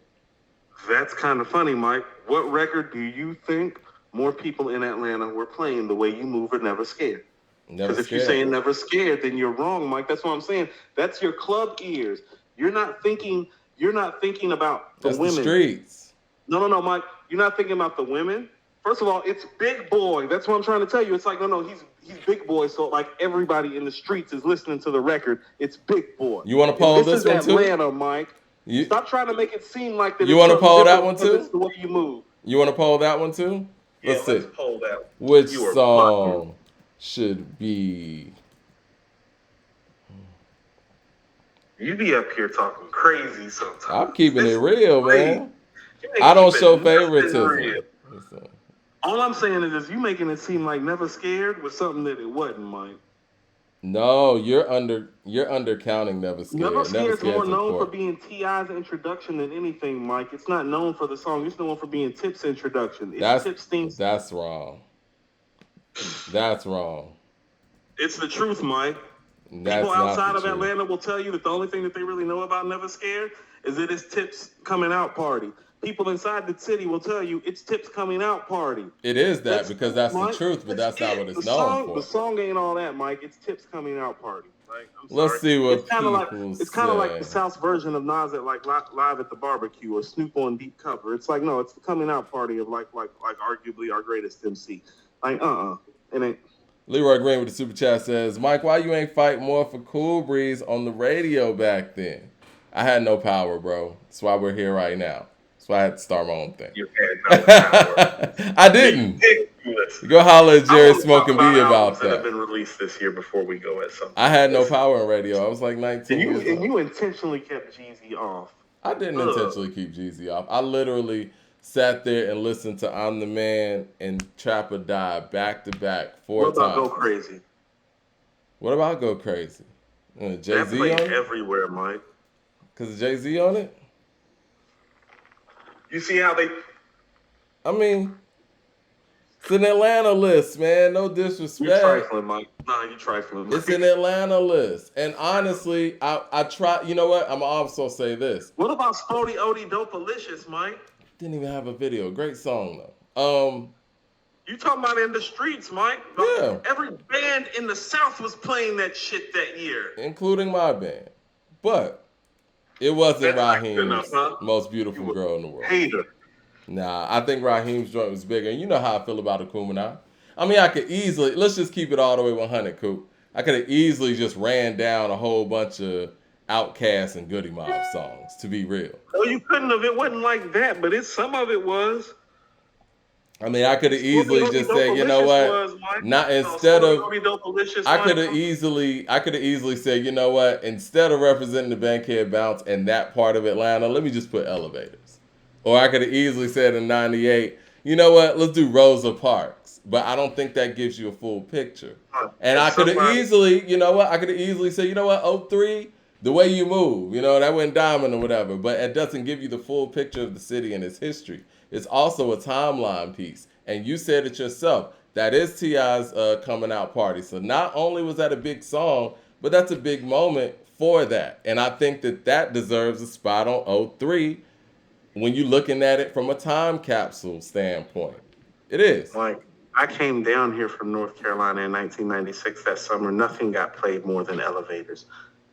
That's kind of funny, Mike. What record do you think more people in Atlanta were playing The Way You Move or Never Scared? Because if you're saying Never Scared, then you're wrong, Mike. That's what I'm saying. That's your club ears. You're not thinking about the women. The streets. No, Mike. You're not thinking about the women. First of all, it's Big Boy. That's what I'm trying to tell you. It's like, no, he's Big Boy. So like everybody in the streets is listening to the record. It's Big Boy. You want to poll this one too? This is Atlanta, Mike. Stop trying to make it seem like that. You want to poll that one too? It's The Way You Move. You want to poll that one too? Let's poll that one. Which song should be? You be up here talking crazy sometimes. I'm keeping it real, man. I don't show favoritism. All I'm saying is you making it seem like Never Scared was something that it wasn't, Mike. No, you're undercounting Never Scared. Never Scared is more known for being T.I.'s introduction than anything, Mike. It's not known for the song. It's known for being Tip's introduction. Tip's theme. That's wrong. That's wrong. It's the truth, Mike. People outside of Atlanta will tell you that the only thing that they really know about Never Scared is that it's Tip's coming out party. People inside the city will tell you it's Tip's coming out party. It is that because that's the truth, but that's not what it's known for. The song ain't all that, Mike. It's Tip's coming out party. Like, let's see what it's kind of like the South's version of Nas at like Live at the Barbecue or Snoop on Deep Cover. It's like, no, it's the coming out party of like arguably our greatest MC. Like, it ain't. Leroy Green with the super chat says, Mike, why you ain't fight more for Cool Breeze on the radio back then? I had no power, bro. That's why we're here right now. So I had to start my own thing. You had no power. I didn't. Go holler at Jerry Smoking B about that. Have been released this year before we go at something. I had no power in radio. I was like 19 years old. And you intentionally kept Jeezy off. I didn't intentionally keep Jeezy off. I literally sat there and listened to I'm the Man and Trap or Die back to back 4 times. What about Go Crazy? What about Go Crazy? Jay-Z that played on it? Everywhere, Mike. Because Jay-Z on it? You see how they... I mean, it's an Atlanta list, man. No disrespect. You're trifling, Mike. Nah, you're trifling, Mike. It's an Atlanta list. And honestly, I try... You know what? I'm going to also say this. What about Spody Odie Dopalicious, Mike? Didn't even have a video. Great song, though. You talking about in the streets, Mike? Yeah. Every band in the South was playing that shit that year. Including my band. But... it wasn't Raheem's most beautiful girl in the world. Hater. Nah, I think Raheem's joint was bigger. And you know how I feel about Akumina. I mean, I could easily, let's just keep it all the way 100, Coop. I could have easily just ran down a whole bunch of Outkast and Goody Mob songs, to be real. No, you couldn't have. It wasn't like that, but some of it was. I mean, I could have easily just said, you know what? Not instead of. I could have easily said, you know what? Instead of representing the Bankhead Bounce and that part of Atlanta, let me just put Elevators. Or I could have easily said in '98, you know what? Let's do Rosa Parks. But I don't think that gives you a full picture. And I could have easily, you know what? I could have easily said, you know what? 03, The Way You Move. You know, that went diamond or whatever. But it doesn't give you the full picture of the city and its history. It's also a timeline piece. And you said it yourself. That is T.I.'s coming out party. So not only was that a big song, but that's a big moment for that. And I think that deserves a spot on 03 when you're looking at it from a time capsule standpoint. It is. Like, I came down here from North Carolina in 1996 that summer. Nothing got played more than Elevators.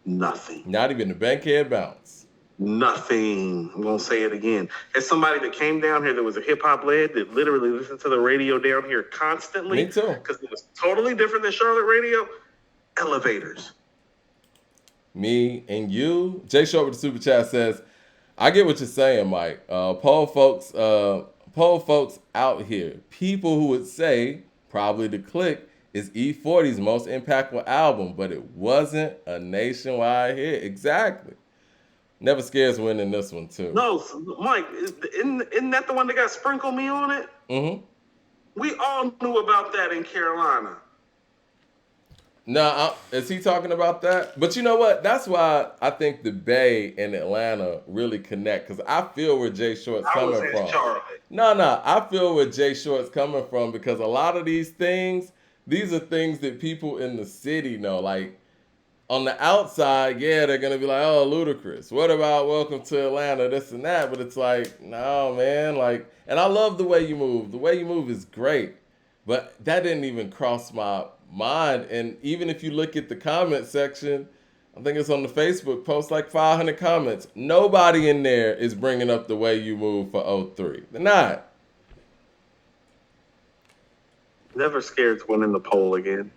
Nothing. Not even the Bankhead Bounce. Nothing. I'm going to say it again. As somebody that came down here that was a hip-hop led that literally listened to the radio down here constantly. Me too. Because it was totally different than Charlotte radio. Elevators. Me and you. Jay Short with the super chat says, I get what you're saying, Mike. Poll poll folks out here. People who would say probably The Click is E40's most impactful album, but it wasn't a nationwide hit. Exactly. Never Scared's winning this one too. No, Mike, isn't that the one that got Sprinkle Me on it? Mm-hmm. We all knew about that in Carolina. No, is he talking about that? But you know what? That's why I think the Bay and Atlanta really connect, because I feel where Jay Short's coming from. Charlie. No, I feel where Jay Short's coming from, because a lot of these things, these are things that people in the city know. Like, on the outside, yeah, they're gonna be like, oh, Ludacris. What about Welcome to Atlanta, this and that? But it's like, no, man, like, and I love The Way You Move. The Way You Move is great, but that didn't even cross my mind. And even if you look at the comment section, I think it's on the Facebook post, like 500 comments. Nobody in there is bringing up The Way You Move for 03. They're not. Never Scared's winning the poll again.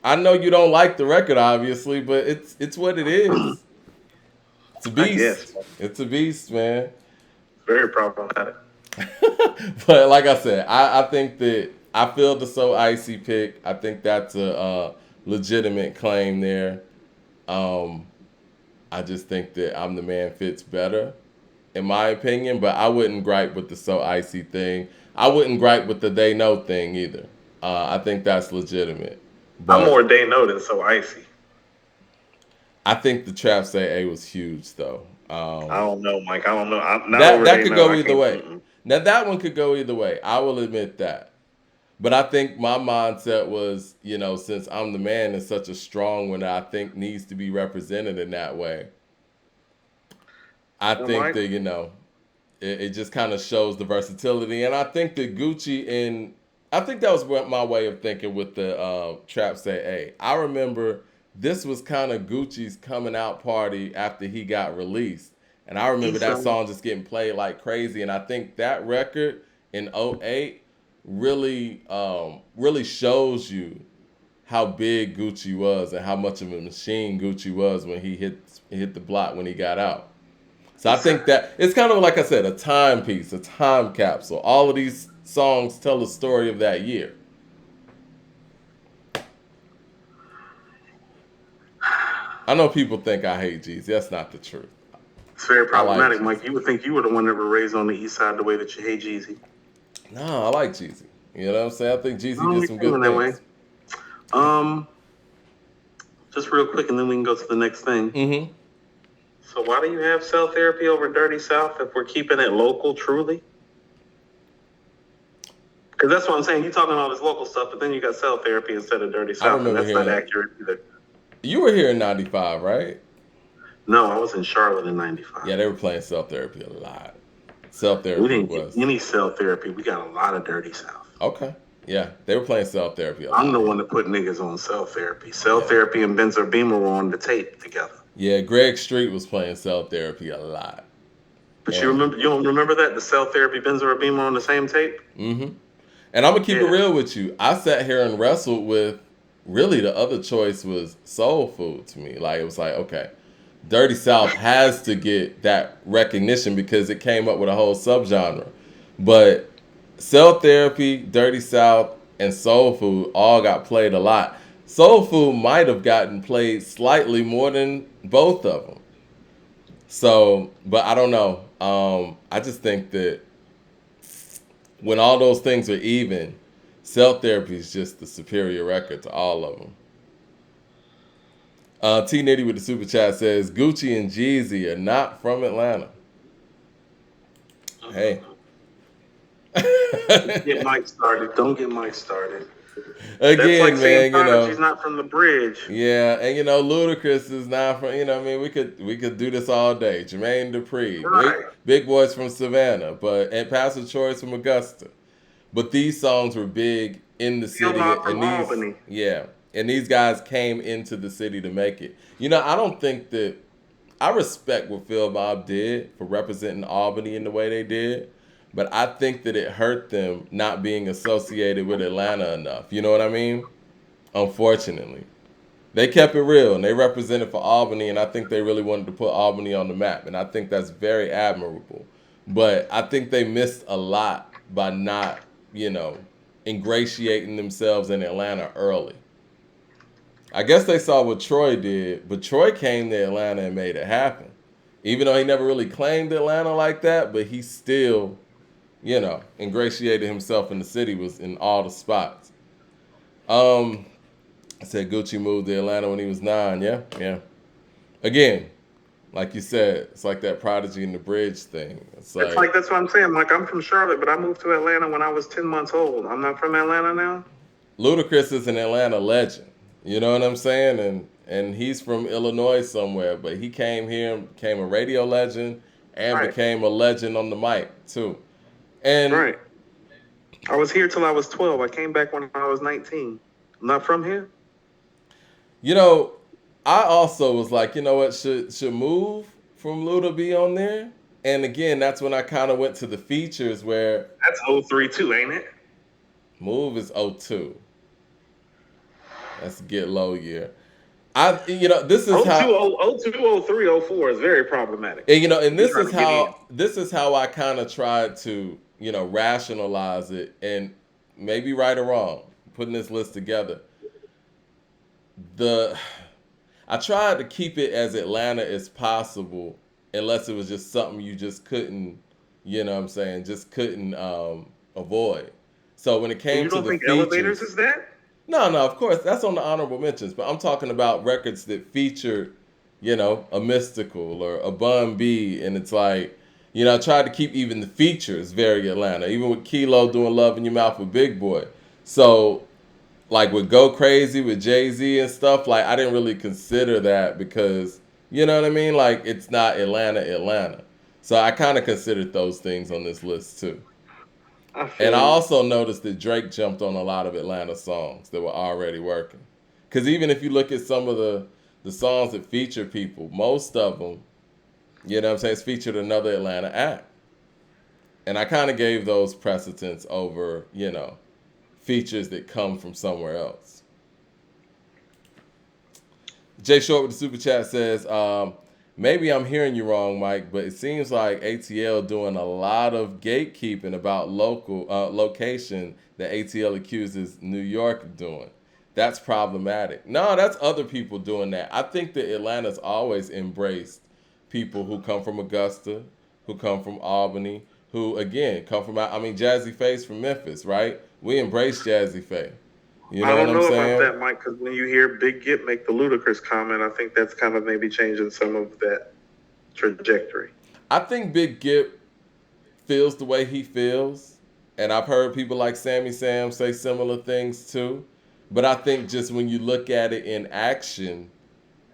I know you don't like the record, obviously, but it's what it is. It's a beast. It's a beast, man. Very problematic. But like I said, I think that I feel the So Icy pick. I think that's a legitimate claim there. I just think that I'm the Man fits better, in my opinion. But I wouldn't gripe with the So Icy thing. I wouldn't gripe with the They Know thing either. I think that's legitimate. But I'm more They Know than So Icy. I think the Trap Say A was huge, though. I don't know, Mike. I don't know. That could go either way. Now, that one could go either way. I will admit that. But I think my mindset was, since I'm the Man is such a strong one that I think needs to be represented in that way. I think that, it just kind of shows the versatility. And I think that Gucci I think that was my way of thinking with the Trap Say A. I remember this was kind of Gucci's coming out party after he got released. And I remember that song just getting played like crazy. And I think that record in 2008 really shows you how big Gucci was and how much of a machine Gucci was when he hit the block when he got out. So I think that it's kind of, like I said, a timepiece, a time capsule. All of these songs tell the story of that year. I know people think I hate Jeezy. That's not the truth. It's very problematic, Mike. You would think you were the one that were raised on the east side the way that you hate Jeezy. No, I like Jeezy. You know what I'm saying? I think Jeezy did some good things. Just real quick, and then we can go to the next thing. Mm-hmm. So why do you have Cell Therapy over Dirty South if we're keeping it local, truly? Because that's what I'm saying. You're talking all this local stuff, but then you got Cell Therapy instead of Dirty South, and that's not accurate either. You were here in 95, right? No, I was in Charlotte in 95. Yeah, they were playing Cell Therapy a lot. Cell Therapy we didn't get any Cell Therapy. We got a lot of Dirty South. Okay. Yeah, they were playing Cell Therapy a lot. I'm the one that put niggas on Cell Therapy. Cell Therapy and Benzer Beamer were on the tape together. Yeah, Greg Street was playing Cell Therapy a lot. But you don't remember that? The Cell Therapy, Benzer Beamer on the same tape? Mm-hmm. And I'm going to keep it real with you. I sat here and wrestled with, really the other choice was Soul Food to me. Like, it was like, okay, Dirty South has to get that recognition because it came up with a whole subgenre. But Cell Therapy, Dirty South, and Soul Food all got played a lot. Soul Food might have gotten played slightly more than both of them. So, but I don't know. I just think that when all those things are even, Cell Therapy is just the superior record to all of them. T Nitty with the super chat says Gucci and Jeezy are not from Atlanta. Hey. Don't get Mike started. Don't get Mike started. Again, that's like saying, man, she's not from the bridge. Yeah, and Ludacris is not from. We could do this all day. Jermaine Dupri, right. big boys from Savannah, and Pastor Troy's from Augusta. But these songs were big in the city, and Albany. And these guys came into the city to make it. I don't think that I respect what Phil Bob did for representing Albany in the way they did. But I think that it hurt them not being associated with Atlanta enough. You know what I mean? Unfortunately. They kept it real, and they represented for Albany, and I think they really wanted to put Albany on the map, and I think that's very admirable. But I think they missed a lot by not, you know, ingratiating themselves in Atlanta early. I guess they saw what Troy did, but Troy came to Atlanta and made it happen. Even though he never really claimed Atlanta like that, but he still, you know, ingratiated himself in the city, was in all the spots. Um, I said Gucci moved to Atlanta when he was 9. Yeah, yeah. Again, like you said, it's like that Prodigy and the Bridge thing. It's It's like like that's what I'm saying. Like I'm from Charlotte, but I moved to Atlanta when I was 10 months old. I'm not from Atlanta now. Ludacris is an Atlanta legend. You know what I'm saying? And he's from Illinois somewhere, but he came here, became a radio legend, and Right, became a legend on the mic too. And right. I was here till I was 12. I came back when I was 19. I'm not from here. you know, I also was like, you know what, should Move from Luda be on there? And again, that's when I kind of went to the features where That's 03 too, ain't it? Move is '02. That's Get Low year. You know, this is 02, how 02, 03, 04 is very problematic. and, you know, and You trying to get in. this is how I kind of tried to, you know, rationalize it, and maybe right or wrong, putting this list together. The I tried to keep it as Atlanta as possible, unless it was just something you just couldn't, you know what I'm saying, just couldn't avoid. So when it And came you to don't the think Elevators features, is that? no, of course, that's on the honorable mentions, but I'm talking about records that feature, you know, a Mystical or a Bun B, and it's like, you know, I tried to keep even the features very Atlanta, even with Kilo doing Love in Your Mouth with Big Boy. So, like with Go Crazy with Jay-Z and stuff, like I didn't really consider that because, you know what I mean? Like it's not Atlanta. So I kind of considered those things on this list too. I And I feel you. also noticed that Drake jumped on a lot of Atlanta songs that were already working. Because even if you look at some of the songs that feature people, most of them, you know what I'm saying, it's featured another Atlanta act. And I kind of gave those precedence over, you know, features that come from somewhere else. Jay Short with the super chat says, maybe I'm hearing you wrong, Mike, but it seems like ATL doing a lot of gatekeeping about local location that ATL accuses New York of doing. That's problematic. No, that's other people doing that. I think that Atlanta's always embraced people who come from Augusta, who come from Albany, who again come from, I mean, Jazzy Faye's from Memphis, right? We embrace Jazzy Faye. You I know what don't I'm know about saying? that, Mike, because when you hear Big Gip make the ludicrous comment, I think that's kind of maybe changing some of that trajectory. I think Big Gip feels the way he feels, and I've heard people like Sammy Sam say similar things too. But I think just when you look at it in action,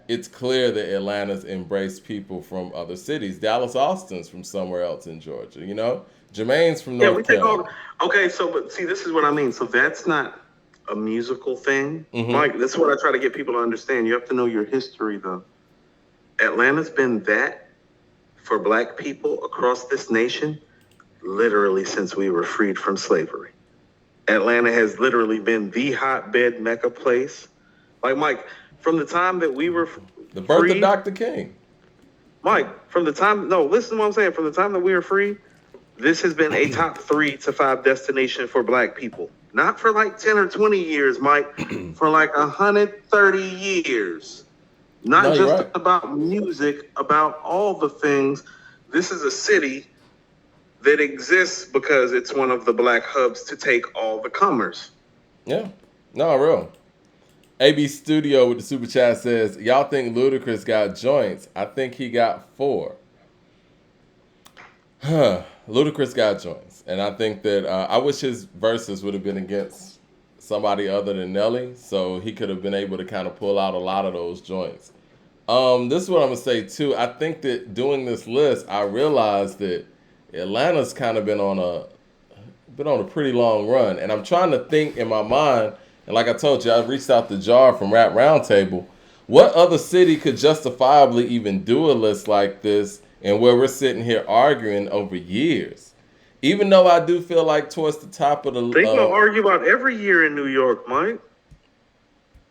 it's clear that Atlanta's embraced people from other cities. Dallas Austin's from somewhere else in Georgia, you know? Jermaine's from Yeah, we North take Carolina. all. Okay, so but see, this is what I mean. So that's not a musical thing, Mm-hmm. Mike. This is what I try to get people to understand. You have to know your history, though. Atlanta's been that for Black people across this nation literally since we were freed from slavery. Atlanta has literally been the hotbed mecca place. Like Mike, from the time that we were The birth of freed, Dr. King. Mike, from the time no, listen to what I'm saying. From the time that we were free, this has been a top 3 to 5 destination for Black people. Not for like 10 or 20 years, Mike, for like 130 years. No, Not you're just right. about music, about all the things. This is a city that exists because it's one of the Black hubs to take all the comers. Yeah. No, real. AB Studio with the super chat says, y'all think Ludacris got joints? I think he got 4. Ludacris got joints, and I think that I wish his verses would have been against somebody other than Nelly, so he could have been able to kind of pull out a lot of those joints. This is what I'm gonna say too. I think that doing this list, I realized that Atlanta's kind of been on a pretty long run, and I'm trying to think in my mind. And like I told you, I reached out to Jar from Rap Roundtable. What other city could justifiably even do a list like this, and where we're sitting here arguing over years? Even though I do feel like towards the top of the, They gonna argue about every year in New York, Mike.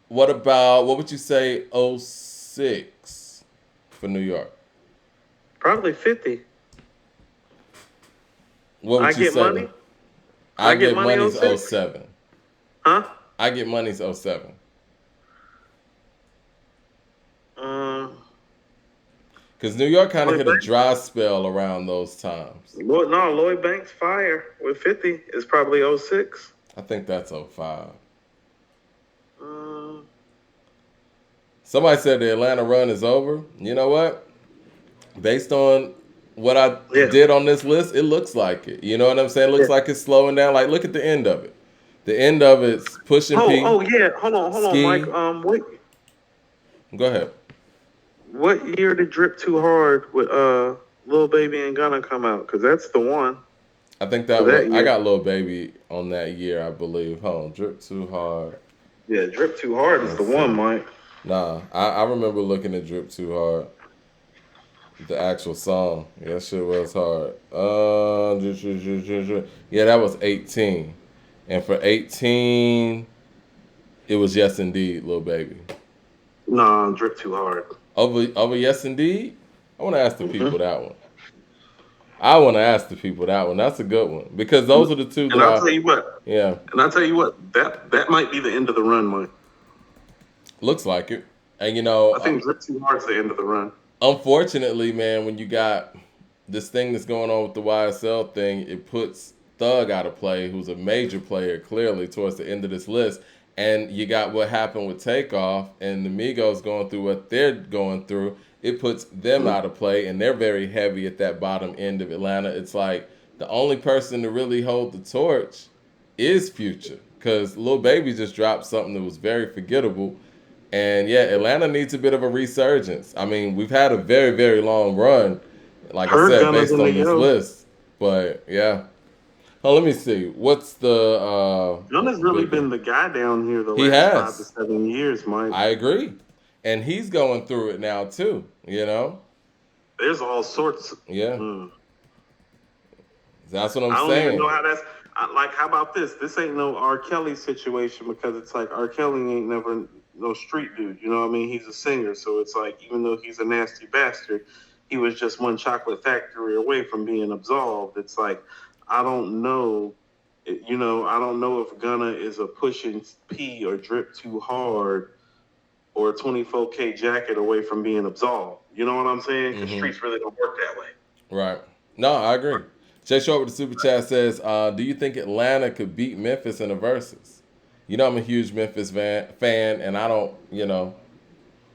what about what would you say? '06 for New York. Probably 50. What I would you Get say? Money. I I Get Get Money Money's oh 06? 07. Huh? I Get Money's oh 07. Um, Because New York kind of Lloyd hit a Banks. dry spell around those times. Lloyd Banks Fire with 50 is probably 06. I think that's oh 05. Um, Somebody said the Atlanta run is over. You know what? Based on what I yeah. did on this list, it looks like it. You know what I'm saying? It looks Yeah. like it's slowing down. Like, look at the end of it. The end of it's pushing P, Oh yeah. Hold on, Mike. Ski. Go ahead. What year did Drip Too Hard with Lil Baby and Gunna come out? Because that's the one I think for that was, that I year. got Lil Baby on that year, I believe. Hold on. Drip Too Hard. Yeah, Drip Too Hard is the Let's one, see. Mike. Nah, I remember looking at Drip Too Hard. The actual song. Yeah, that shit was hard. Yeah, that was 18. And for 18, it was Yes Indeed, Lil Baby. Nah, Drip Too Hard. Over Yes Indeed? I want to ask the people Mm-hmm. that one. I want to ask the people that one. That's a good one. Because those are the two And that I'll tell you what. yeah, And I'll tell you what. That might be the end of the run, Mike. looks like it. And I think Drip Too Hard's the end of the run. unfortunately, man, when you got this thing that's going on with the YSL thing, it puts Thug out of play, who's a major player clearly towards the end of this list. And you got what happened with Takeoff and the Migos going through what they're going through. It puts them out of play, and they're very heavy at that bottom end of Atlanta. It's like the only person to really hold the torch is Future, because Lil Baby just dropped something that was very forgettable. And yeah, Atlanta needs a bit of a resurgence. I mean, we've had a very, very long run, like I Heard said, Gunna's based in the on this yo. list. But yeah. Oh, let me see. What's the Gunna's really big one? been the guy down here the He last 5 to has. 7 years, Mike. I agree. And he's going through it now too, you know? There's all sorts. Yeah. Mm. That's what I I'm don't even saying. know how that's. Like, how about this? This ain't no R. Kelly situation, because it's like R. Kelly ain't never no street dude. You know what I mean? He's a singer, so it's like, even though he's a nasty bastard, he was just one chocolate factory away from being absolved. It's like, I don't know. I don't know if Gunna is a pushing P or Drip Too Hard or a 24K jacket away from being absolved. You know what I'm saying? Because streets really don't work that way. Right. No, I agree. Jay Short with the super chat says, do you think Atlanta could beat Memphis in the verses? You know I'm a huge Memphis fan, and I don't,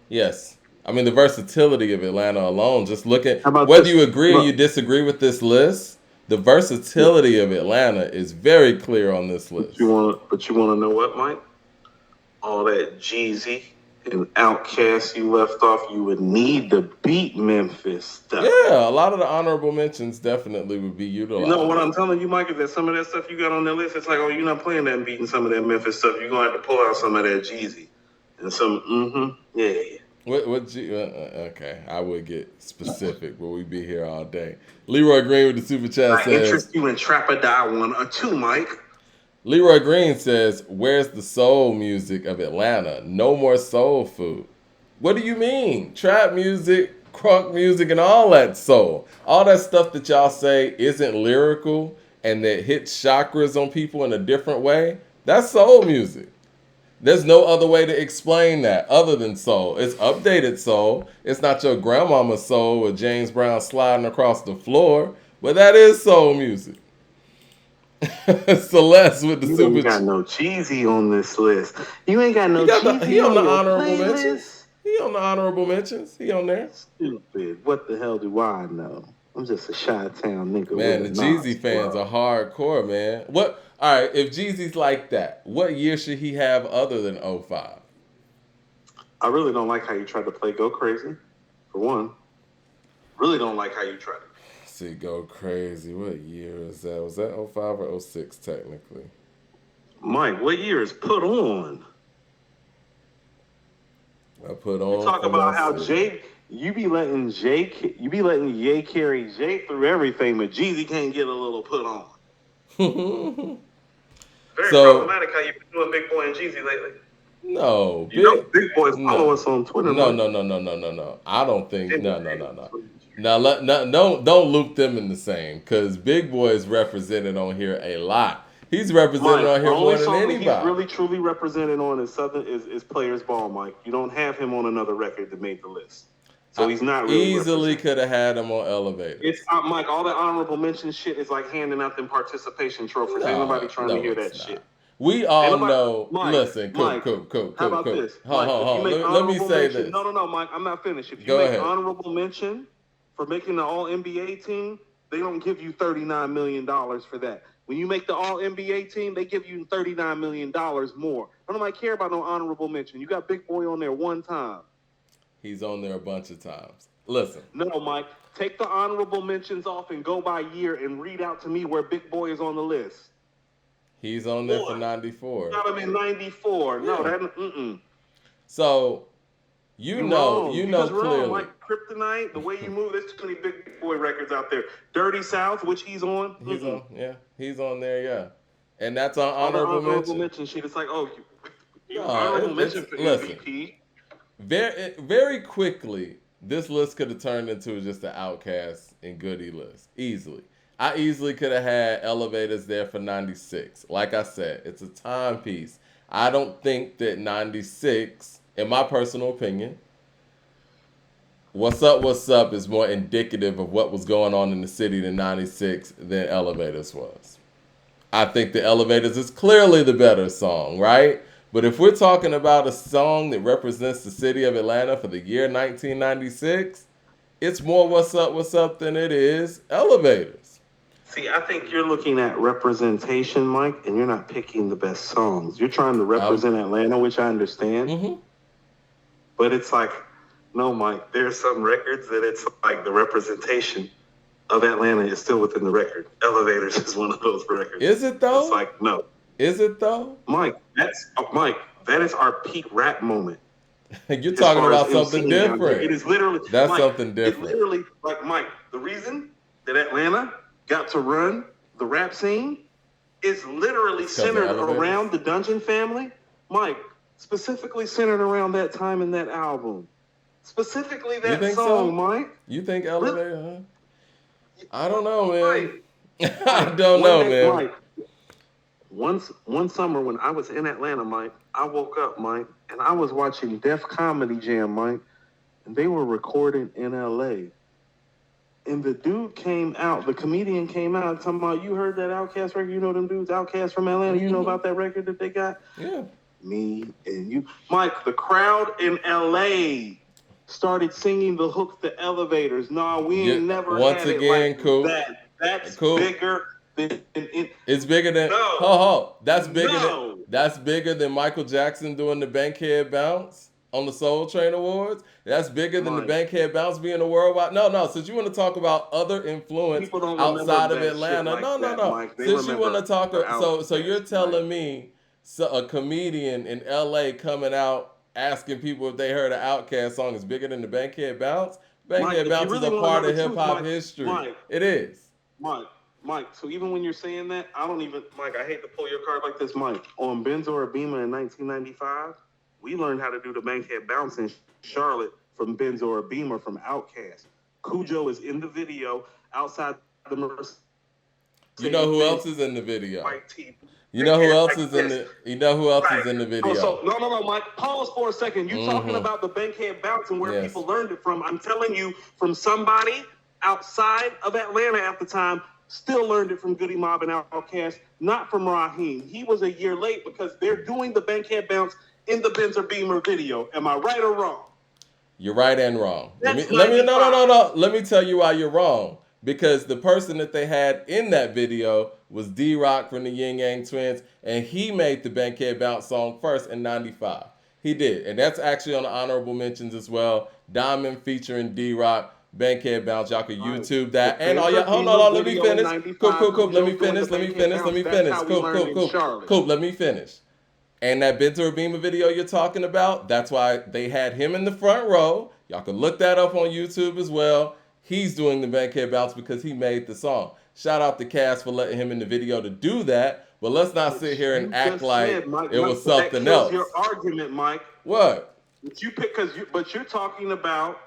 yes. I mean, the versatility of Atlanta alone, just look at, How about whether this? you agree or Look. you disagree with this list, the versatility of Atlanta is very clear on this list. But you want to know what, Mike? All that Jeezy and Outkast you left off, you would need to beat Memphis stuff. Yeah, a lot of the honorable mentions definitely would be utilized. You know what I'm telling you, Mike, is that some of that stuff you got on that list, it's like, oh, you're not playing that and beating some of that Memphis stuff. You're going to have to pull out some of that Jeezy. And some, yeah. Okay, I would get specific, but we'd be here all day. Leroy Green with the super chat I says, interest you in Trap or Die 1 or 2, Mike. Leroy Green says, where's the soul music of Atlanta? No more soul food. What do you mean? Trap music, crunk music, and all that soul. All that stuff that y'all say isn't lyrical and that hits chakras on people in a different way, that's soul music. There's no other way to explain that other than soul. It's updated soul. It's not your grandmama's soul with James Brown sliding across the floor, but that is soul music. Celeste with the You super. ain't got no Jeezy on this list. You ain't got no Jeezy He on the your honorable playlist. mentions. He on the honorable mentions. He on there. Stupid. What the hell do I know? I'm just a Chi-Town nigga. Man, the with a Jeezy Nas fans bro. are hardcore, man. What? All right, if Jeezy's like that, what year should he have other than 05? I really don't like how you tried to play Go Crazy, for one. Really don't like how you tried to. See, Go Crazy. What year is that? Was that 05 or 06 technically? Mike, what year is Put On? I put on. You talk about how you be letting Ye carry Jay through everything, but Jeezy can't get a little Put On. Very So- problematic how you been doing Big Boy and Jeezy lately. No, You know, big. big boys follow No, us on Twitter, no, Mike. no, no, no, no, no, no. I don't think. Hey, No, no, no, no. Now, don't loop them in the same, because Big Boy is represented on here a lot. He's represented Mike, on the here more only than song that he's anybody. really truly represented on is Southern is Players Ball, Mike. You don't have him on another record that made the list. So I he's not really easily represented. could have had him on It's Elevators. Mike, all the honorable mention shit is like handing out them participation trophies. Ain't nobody No, trying to no, hear it's that not. shit. We Ain't all nobody know. Mike, Listen, Mike, how about Coop. this? Hold, Mike, hold, if you hold. make Let me honorable say mention, this. no, Mike, I'm not finished. If you Go make ahead. honorable mention for making the all NBA team, they don't give you $39 million for that. When you make the all NBA team, they give you $39 million more. I don't care about no honorable mention. You got Big Boy on there one time. He's on there a bunch of times. Listen. No, Mike, take the honorable mentions off and go by year and read out to me where Big Boy is on the list. He's on there for Boy, 94. got him in 94. No, Yeah. that. So You're wrong. you You know just wrong. clearly. Like Kryptonite, the way you move, there's too many Big Boy records out there. Dirty South, which he's on. He's on, yeah, he's on there, yeah, and that's on All the honorable honorable mention. mention shit. It's like, oh, you No, honorable mention it's for listen. MVP. Very quickly, this list could have turned into just an Outcast and Goody list easily. I easily could have had Elevators there for 96. Like I said, it's a timepiece. I don't think that 96, in my personal opinion, What's Up is more indicative of what was going on in the city than 96 than Elevators was. I think the Elevators is clearly the better song, right? But if we're talking about a song that represents the city of Atlanta for the year 1996, it's more What's Up than it is Elevators. See, I think you're looking at representation, Mike, and you're not picking the best songs. You're trying to represent Atlanta, which I understand. Mm-hmm. But it's like, no, Mike, there's some records that it's like the representation of Atlanta is still within the record. Elevators is one of those records. Is it though? It's like, no. Is it though? Mike, that is our peak rap moment. You're talking about something MCing down here. different. It is literally That's Mike, something different. It literally, like Mike, the reason that Atlanta got to run the rap scene is literally centered around the Dungeon family. Mike, specifically centered around that time in that album. Specifically that song, so? Mike. You think Elevator, huh? I don't know, man. I don't know, man. Mike, one summer when I was in Atlanta, Mike, I woke up, Mike, and I was watching Def Comedy Jam, Mike, and they were recording in LA. And the dude came out, the comedian came out talking about, you heard that Outkast record? You know them dudes, Outkast from Atlanta? Mm-hmm. You know about that record that they got? Yeah. Me and you. Mike, the crowd in LA started singing the hook, The Elevators. Nah, we ain't never once had again, it like Coop. that. That's Coop. bigger than... It's bigger than... No. That's bigger than Michael Jackson doing the Bankhead Bounce on the Soul Train Awards. That's bigger than the Bankhead Bounce being a worldwide... No, since you want to talk about other influence outside of Atlanta. Like no. Mike, since you want to talk... So you're telling me a comedian in LA coming out asking people if they heard an Outkast song is bigger than the Bankhead Bounce? Bankhead Bounce is a part of hip-hop history. It is. Mike, so even when you're saying that, Mike, I hate to pull your card like this, Mike. On Benz or Beamer in 1995, we learned how to do the Bankhead Bounce in Charlotte from Benz or Beamer from Outkast. Cujo is in the video outside the Mercedes. You know who else is in the video? White tee. You know who else is in the video? No, Mike. Pause for a second. You're talking about the Bankhead Bounce and where people learned it from. I'm telling you, from somebody outside of Atlanta at the time, still learned it from Goody Mob and Outkast, not from Raheem. He was a year late because they're doing the Bankhead Bounce in the Benz or Beamer video. Am I right or wrong? You're right and wrong. Let me tell you why you're wrong. Because the person that they had in that video was D-Rock from the Yin Yang Twins, and he made the Bankhead Bounce song first in 95. He did, and that's actually on the honorable mentions as well. Diamond featuring D-Rock, Bankhead Bounce. Y'all can YouTube that. And all y'all, hold on, let me finish. Coop, let me finish. Coop, let me finish. And that Benz or Beamer video you're talking about, that's why they had him in the front row. Y'all can look that up on YouTube as well. he's doing the Bankhead bounce because he made the song. Shout out to Cass for letting him in the video to do that. But let's not sit here and You act just said, like Mike, it was that something kills else. your argument, Mike. What? But you pick but you're talking about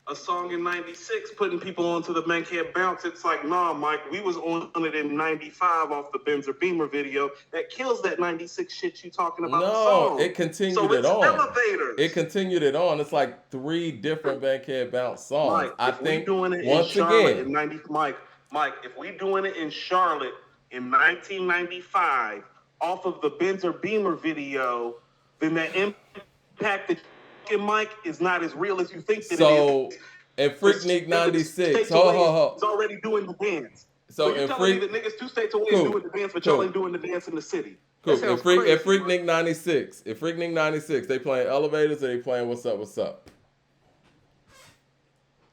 a song in '96 putting people onto the Bankhead bounce. It's like, nah, Mike, we was on it in '95 off the Benzer Beamer video. That kills that '96 shit you talking about. No, the song. it continued So it it's on. Elevators. It continued it on. It's like 3 different Bankhead bounce songs. Mike, I if think we doing it once in Charlotte again, in '90, Mike, if we doing it in Charlotte in 1995 off of the Benzer Beamer video, then that impact that Mike is not as real as you think that so it is. in Freaknik '96, He's already doing the dance. So you're telling me that niggas 2 states away is doing the dance, but y'all ain't doing the dance in the city. Cool. In Freaknik '96, they playing Elevators or they playing What's Up, What's Up?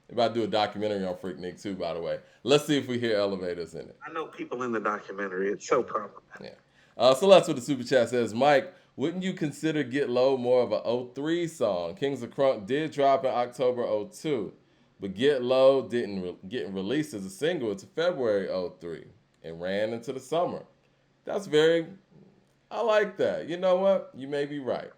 We're about to do a documentary on Freaknik too, by the way. Let's see if we hear Elevators in it. I know people in the documentary. It's so problematic. Yeah. Celeste with the super chat says, Mike, wouldn't you consider Get Low more of a 03 song? Kings of Crunk did drop in October 02, but Get Low didn't get released as a single until February 03 and ran into the summer. That's I like that. You know what? You may be right.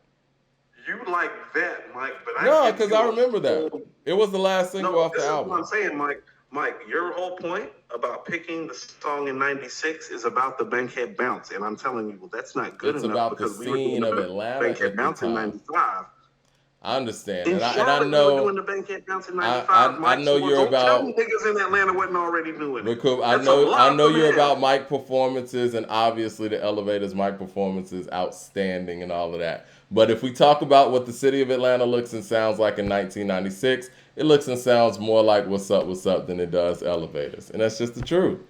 You like that, Mike, but no, because I remember that. It was the last single off the album. What I'm saying, Mike. Mike, your whole point about picking the song in '96 is about the Bankhead bounce, and I'm telling you, well, that's not good enough. It's about the scene of Atlanta at the bounce in '95. I understand, and I know. We were doing the Bankhead bounce in '95. I know you're about. Tell me niggas in Atlanta wasn't already doing it. Coop, I know you're about mic performances, and obviously the Elevators mic performance is outstanding and all of that. But if we talk about what the city of Atlanta looks and sounds like in 1996, it looks and sounds more like What's Up, What's Up than it does Elevators. And that's just the truth.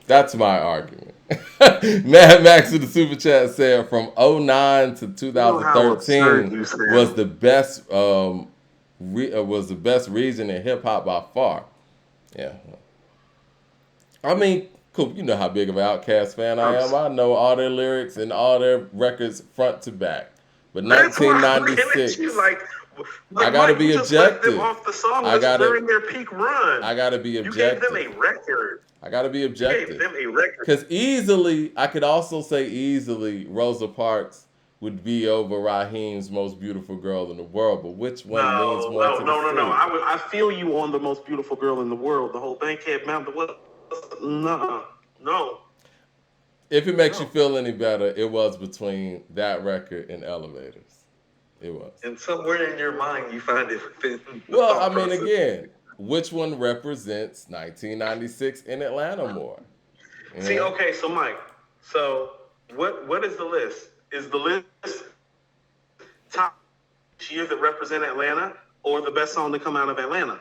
That's my argument. Mad Max in the super chat said from 09 to 2013 was the best region in hip hop by far. Yeah. I mean, Coop, you know how big of an Outkast fan I am. I know all their lyrics and all their records front to back. But 1996, I gotta be objective. During their peak run. I gotta be objective. You gave them a record. I gotta be objective. You gave them a record. Because I could also say Rosa Parks would be over Raheem's Most Beautiful Girl in the World. But which one means more to the No. I feel you on the Most Beautiful Girl in the World. The whole Bankhead Mountain. No. If it makes you feel any better, it was between that record and Elevators. It was. And somewhere in your mind, you find it within. Well, I mean, again, which one represents 1996 in Atlanta more? See, okay, so Mike, what is the list? Is the list top years that represent Atlanta, or the best song to come out of Atlanta?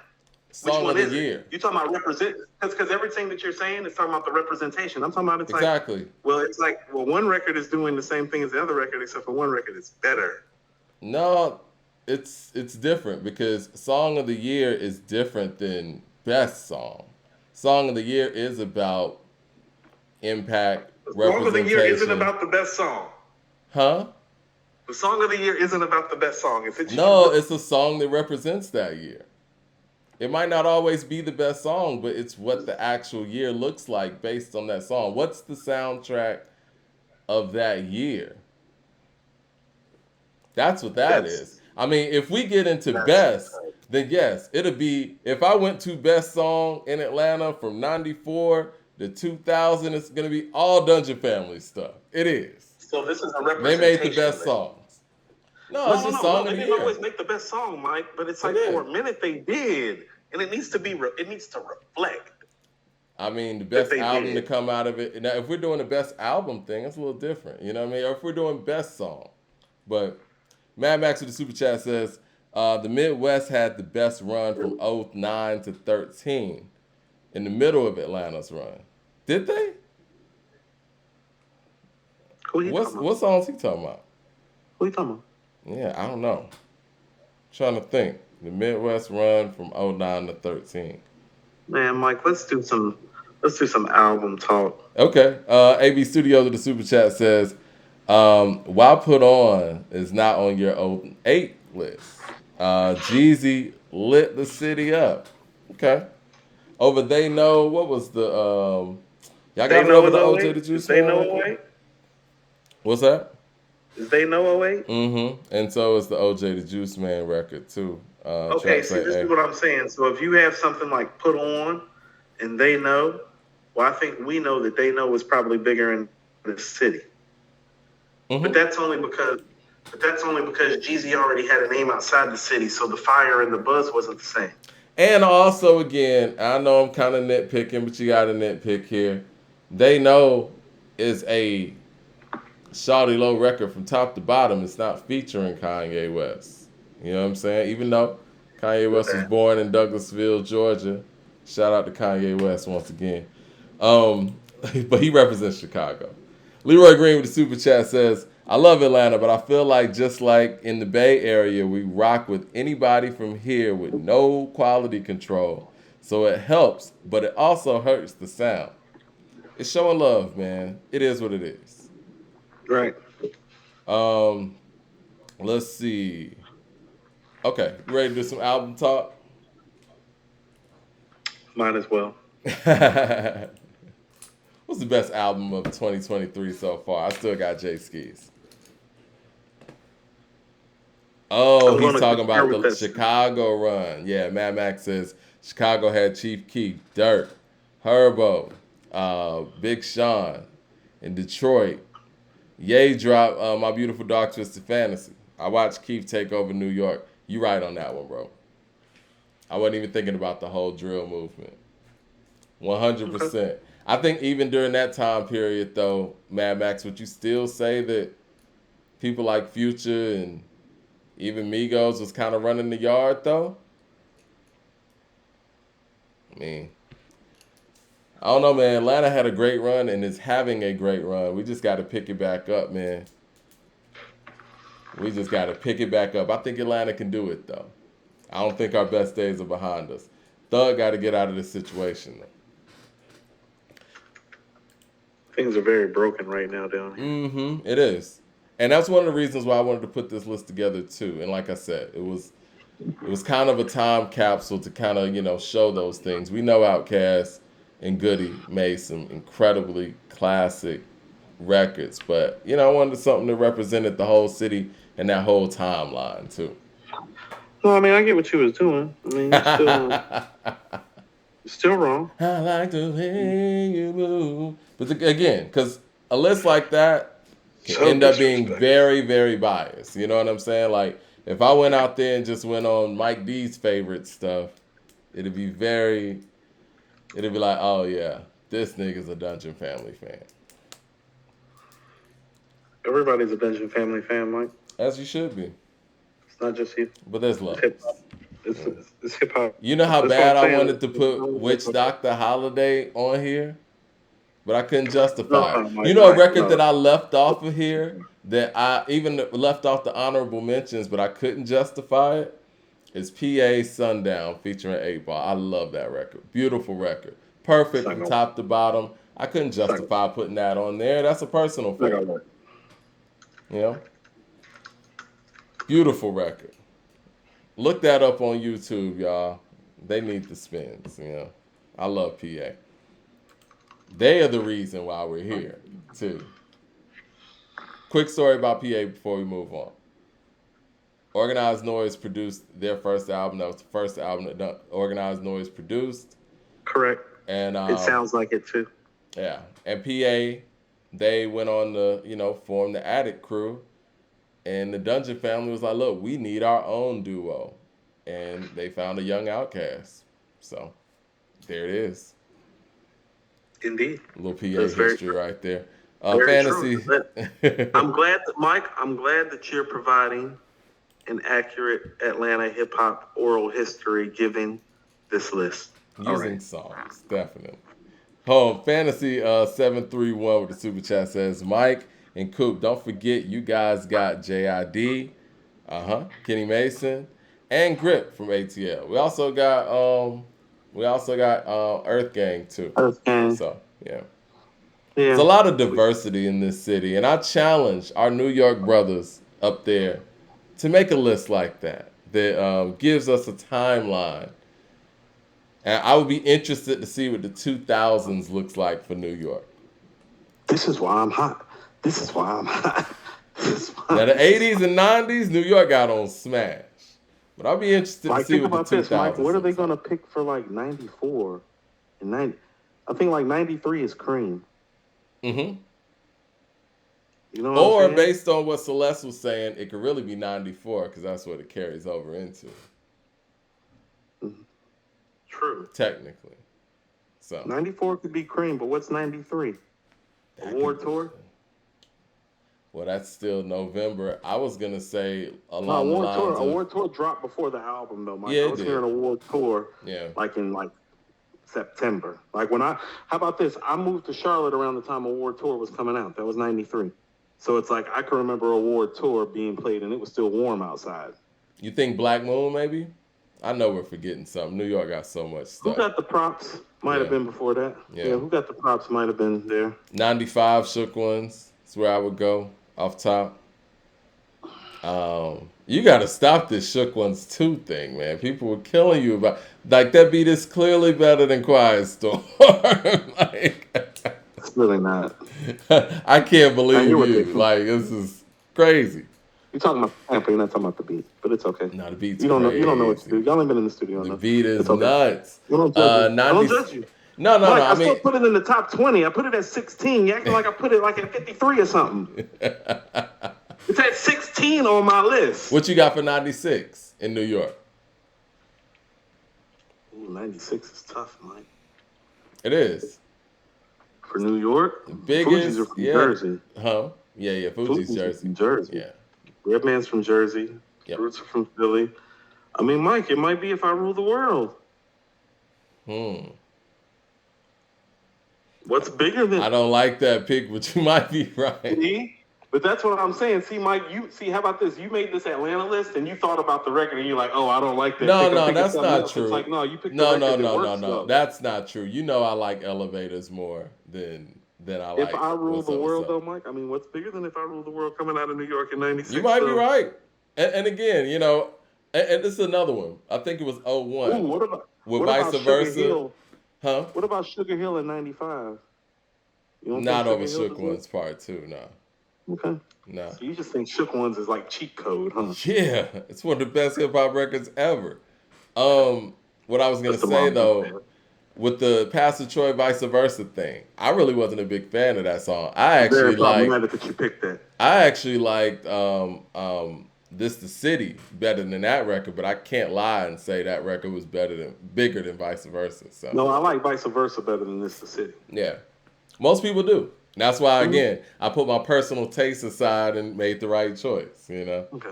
Song of the year. You talking about represent? Because everything that you're saying is talking about the representation. I'm talking about exactly. One record is doing the same thing as the other record, except for one record is better. No, it's different because Song of the Year is different than Best Song. Song of the Year is about impact, representation. Song of the Year isn't about the best song. Huh? The Song of the Year isn't about the best song. It's a song that represents that year. It might not always be the best song, but it's what the actual year looks like based on that song. What's the soundtrack of that year? That's what that is. I mean, if we get into best, then yes, it'll be, if I went to best song in Atlanta from 94 to 2000, it's going to be all Dungeon Family stuff. It is. So this is a representation. They made the best songs. No, they didn't always make the best song, Mike, but it's like for a minute they did. And it needs to reflect. I mean, the best album to come out of it. Now, if we're doing the best album thing, it's a little different. You know what I mean? Or if we're doing best song. But Mad Max with the super chat says, the Midwest had the best run from 09 to 13 in the middle of Atlanta's run. Did they? What songs he talking about? Who you talking about? Yeah, I don't know. Trying to think. The Midwest run from 09 to 13. Man, Mike, let's do some album talk. Okay. AB Studios with the super chat says, Why Put On is not on your 08 list. Jeezy lit the city up. Okay. Over They Know, what was the y'all They got it know over is the oh OJ the 08? Is Juice they Man know record? 08? What's that? Is they know 08? Mm-hmm. And so is the OJ the Juice Man record too. Okay, Trap see, Say this is A. what I'm saying. So if you have something like Put On and They Know, well, I think we know that They Know is probably bigger in the city. But Mm-hmm. that's only because Jeezy already had a name outside the city, so the fire and the buzz wasn't the same. And also, again, I know I'm kind of nitpicking, but you got to nitpick here. They Know is a Shawty Low record from top to bottom. It's not featuring Kanye West. You know what I'm saying? Even though Kanye West was born in Douglasville, Georgia. Shout out to Kanye West once again. Um, but he represents Chicago. Leroy Green with the super chat says, I love Atlanta, but I feel like just like in the Bay Area, we rock with anybody from here with no quality control. So it helps, but it also hurts the sound. It's showing love, man. It is what it is. Right. Um, let's see. Okay, you ready to do some album talk? Might as well. What's the best album of 2023 so far? I still got J Skis. Oh, I'm he's going to talking concur about with the that. Chicago run. Yeah, Mad Max says Chicago had Chief Keef, Dirt, Herbo, Big Sean. In Detroit, Ye dropped My Beautiful Dark Twisted Fantasy. I watched Keef take over New York. You right on that one, bro. I wasn't even thinking about the whole drill movement. Okay. 100%. I think even during that time period, though, Mad Max, would you still say that people like Future and even Migos was kind of running the yard, though? I mean, I don't know, man. Atlanta had a great run and is having a great run. We just got to pick it back up, man. We just got to pick it back up. I think Atlanta can do it, though. I don't think our best days are behind us. Thug got to get out of this situation, though. Things are very broken right now down here. Mm-hmm. It is. And that's one of the reasons why I wanted to put this list together, too. And like I said, it was kind of a time capsule to kind of, show those things. We know Outkast and Goody made some incredibly classic records, but I wanted something that represented the whole city and that whole timeline too. Well, I mean, I get what you was doing. I mean, you're still wrong. I like the way you move, but again, because a list like that can So end up being disrespectful. very, very biased. You know what I'm saying? Like if I went out there and just went on Mike D's favorite stuff, it'd be like, oh yeah, this nigga's a Dungeon Family fan. Everybody's a Dungeon Family fan, Mike. As you should be. It's not just you. But there's It's love. hip hop. It's hip hop. You know how That's what bad I'm I saying. wanted to put Witch Doctor Holiday on here, but I couldn't justify it. Mike, You know a Mike, record no. that I left off of here that I even left off the honorable mentions, but I couldn't justify it? Is PA Sundown featuring 8 Ball. I love that record. Beautiful record. Perfect from top to bottom. I couldn't justify putting that on there. That's a personal favorite. You know? Beautiful record. Look that up on YouTube, y'all. They need the spins, I love PA. They are the reason why we're here, too. Quick story about PA before we move on. Organized Noise produced their first album. That was the first album that Organized Noise produced. Correct. And it sounds like it, too. Yeah. And PA, they went on to, form the Attic Crew. And the Dungeon Family was like, look, we need our own duo. And they found a young Outkast. So, there it is. Indeed. A little PA history right there. Fantasy. True. I'm glad that, Mike, you're providing an accurate Atlanta hip-hop oral history given this list. Using songs, definitely. Fantasy 731 with the super chat says, Mike and Coop, don't forget you guys got JID, Kenny Mason, and Grip from ATL. We also got Earth Gang too. Earth Gang. So yeah. There's a lot of diversity in this city, and I challenge our New York brothers up there to make a list like that. that gives us a timeline. And I would be interested to see what the 2000s looks like for New York. This is why I'm hot. This is why I'm hot. Now the 80s and 90s, New York got on smash. But I'll be interested to Like, see think what the about 2000s this, Mike. What are they looks gonna like. pick for like '94 and '90? I think like '93 is Cream. Mm-hmm. You know what I'm Or saying? based on what Celeste was saying, it could really be 94 because that's what it carries over into, True. technically. So '94 could be Cream, but what's '93? that Award could- tour? well, that's still November. I was gonna say No, along the Award tour. lines of Award tour dropped before the album though, Mike. yeah, I it was did. hearing Award tour Yeah. like in like September. Like when how about this? I moved to Charlotte around the time Award tour was coming out. That was '93. So it's like I can remember Award tour being played and it was still warm outside. You think Black Moon maybe? I know we're forgetting something. New York got so much Who stuff. got the props? Might have Yeah. been before that. Yeah. Yeah. Who got the props? Might have been there. 95 Shook Ones. That's where I would go off top. You got to stop this Shook Ones 2 thing, man. People were killing you about like that beat is clearly better than Quiet Storm. Like, It's really not. I can't believe you're you. ridiculous. Like this is crazy. You're talking about sample. You're not talking about the beat, but it's okay. No, the beat's You don't know. crazy. You don't know what to do. Y'all ain't been in the studio The enough. beat is It's okay. nuts. You don't judge me. I 90 don't judge you. No, Mike, I I still mean, put it in the top 20. I put it at 16. You acting like I put it like at 53 or something. It's at 16 on my list. what you got for 96 in New York? Ooh, 96 is tough, Mike. It is. For New York, Biggest, Fuji's are from yeah. Jersey. Huh? Yeah, Fuji's Are Jersey. from Jersey. Yeah. Redman's from Jersey. Yep. Roots are from Philly. I mean, Mike, it might be If I Rule the World. What's bigger than I don't like that pick, but you might be right. See? But that's what I'm saying. See, Mike, how about this? You made this Atlanta list and you thought about the record and you're like, oh, I don't like that. No, pick. I'm no, thinking that's something not else. true. It's like, no, you picked No, the record that works, no. though. That's not true. You know I like Elevators more than I like. If I Rule What's the Up, World, What's Up. though, Mike, I mean, what's bigger than If I Rule the World coming out of New York in 96? You might be though? right. And again, you know, and this is another one. I think it was 01. Ooh, what about Vice Sugar Versa. Hill? Huh? What about Sugar Hill in 95? You don't Not think over Sugar Hill Shook deserves- Ones Part 2, no. Okay. No. So you just think Shook Ones is like cheat code, huh? Yeah, it's one of the best hip hop records ever. What I was gonna That's the say mom, though, man. with the Pastor Troy Vice Versa thing, I really wasn't a big fan of that song. I Very actually liked problematic that you picked that. This the City better than that record, but I can't lie and say that record was bigger than Vice Versa. So No, I like Vice Versa better than This the City. yeah, most people do. That's why Mm-hmm. again I put my personal taste aside and made the right choice. You know, Okay.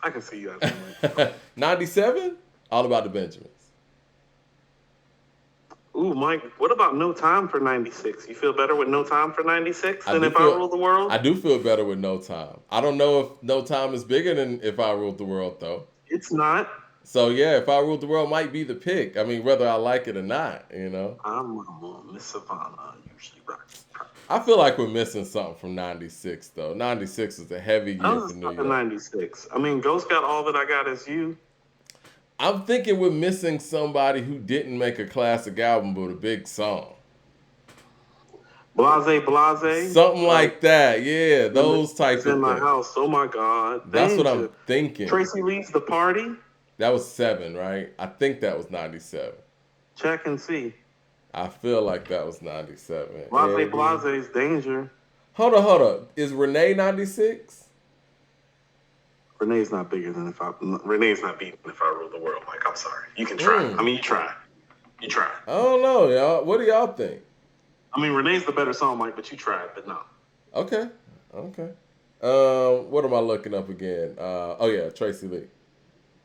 I can see you out there. 97, All About the Benjamins. Ooh, Mike, what about No Time for 96? You feel better with No Time for 96 I than do If I feel- Rule the World? I do feel better with No Time. I don't know if No Time is bigger than If I Ruled the World though. It's not. So yeah, If I Ruled the World might be the pick. I mean, whether I like it or not, you know. I'm Miss Savannah, usually rock. I feel like we're missing something from 96 though. 96 is a heavy year I for was New talking York. 96. I mean, Ghost got All That I Got Is You. I'm thinking we're missing somebody who didn't make a classic album but a big song. Blase. Something like that. Yeah, those types It's in of my things. house. Oh my God. That's what I'm Danger. thinking. Tracy Leads the Party. That was 7, right? I think that was 97. Check and see. I feel like that was 97. Blase's Danger. Hold on. Is Renee 96? Renee's not beating If I Rule the World. Like, I'm sorry. You can try. I mean, you try. I don't know, y'all. What do y'all think? I mean, Renee's the better song, Mike, but you tried, but no. Okay. What am I looking up again? Oh yeah, Tracy Lee.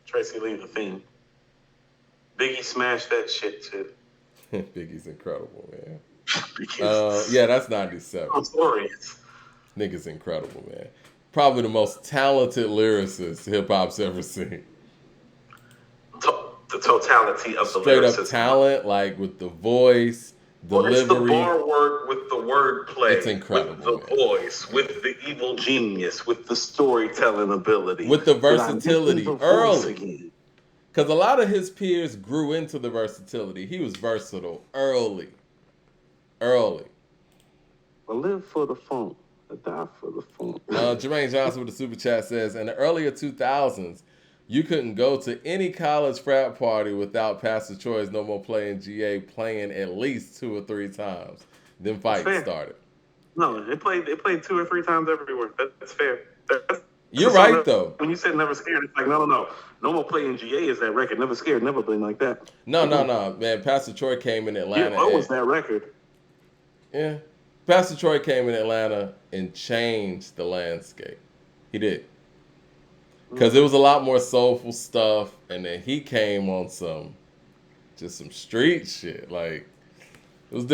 Tracy Lee, the theme. Biggie smashed that shit too. Biggie's incredible, man. Because Yeah, that's 97. I'm sorry. Nigga's incredible, man. Probably the most talented lyricist hip hop's ever seen. The totality of the Straight up lyricism. talent, like with the voice, Well, it's the delivery. bar work with the word play, It's incredible, with the man. voice, with the evil genius, with the storytelling ability, With the Did I mention versatility the voice early. again? Because a lot of his peers grew into the versatility. He was versatile early. Early. I live for the funk, I die for the funk. Jermaine Johnson with the super chat says, in the earlier 2000s, you couldn't go to any college frat party without Pastor Troy's No More Playing GA playing at least 2 or 3 times. Then fights fair. started. No, it played 2 or 3 times everywhere. That's fair. That's You're right, though. When you said Never Scared, it's like, no. No More Playing GA is that record. Never Scared, never been like that. No, man. Pastor Troy came in Atlanta. What was that record? Yeah. Pastor Troy came in Atlanta and changed the landscape. He did. Because it was a lot more soulful stuff, and then he came on some street shit. Like, it was different.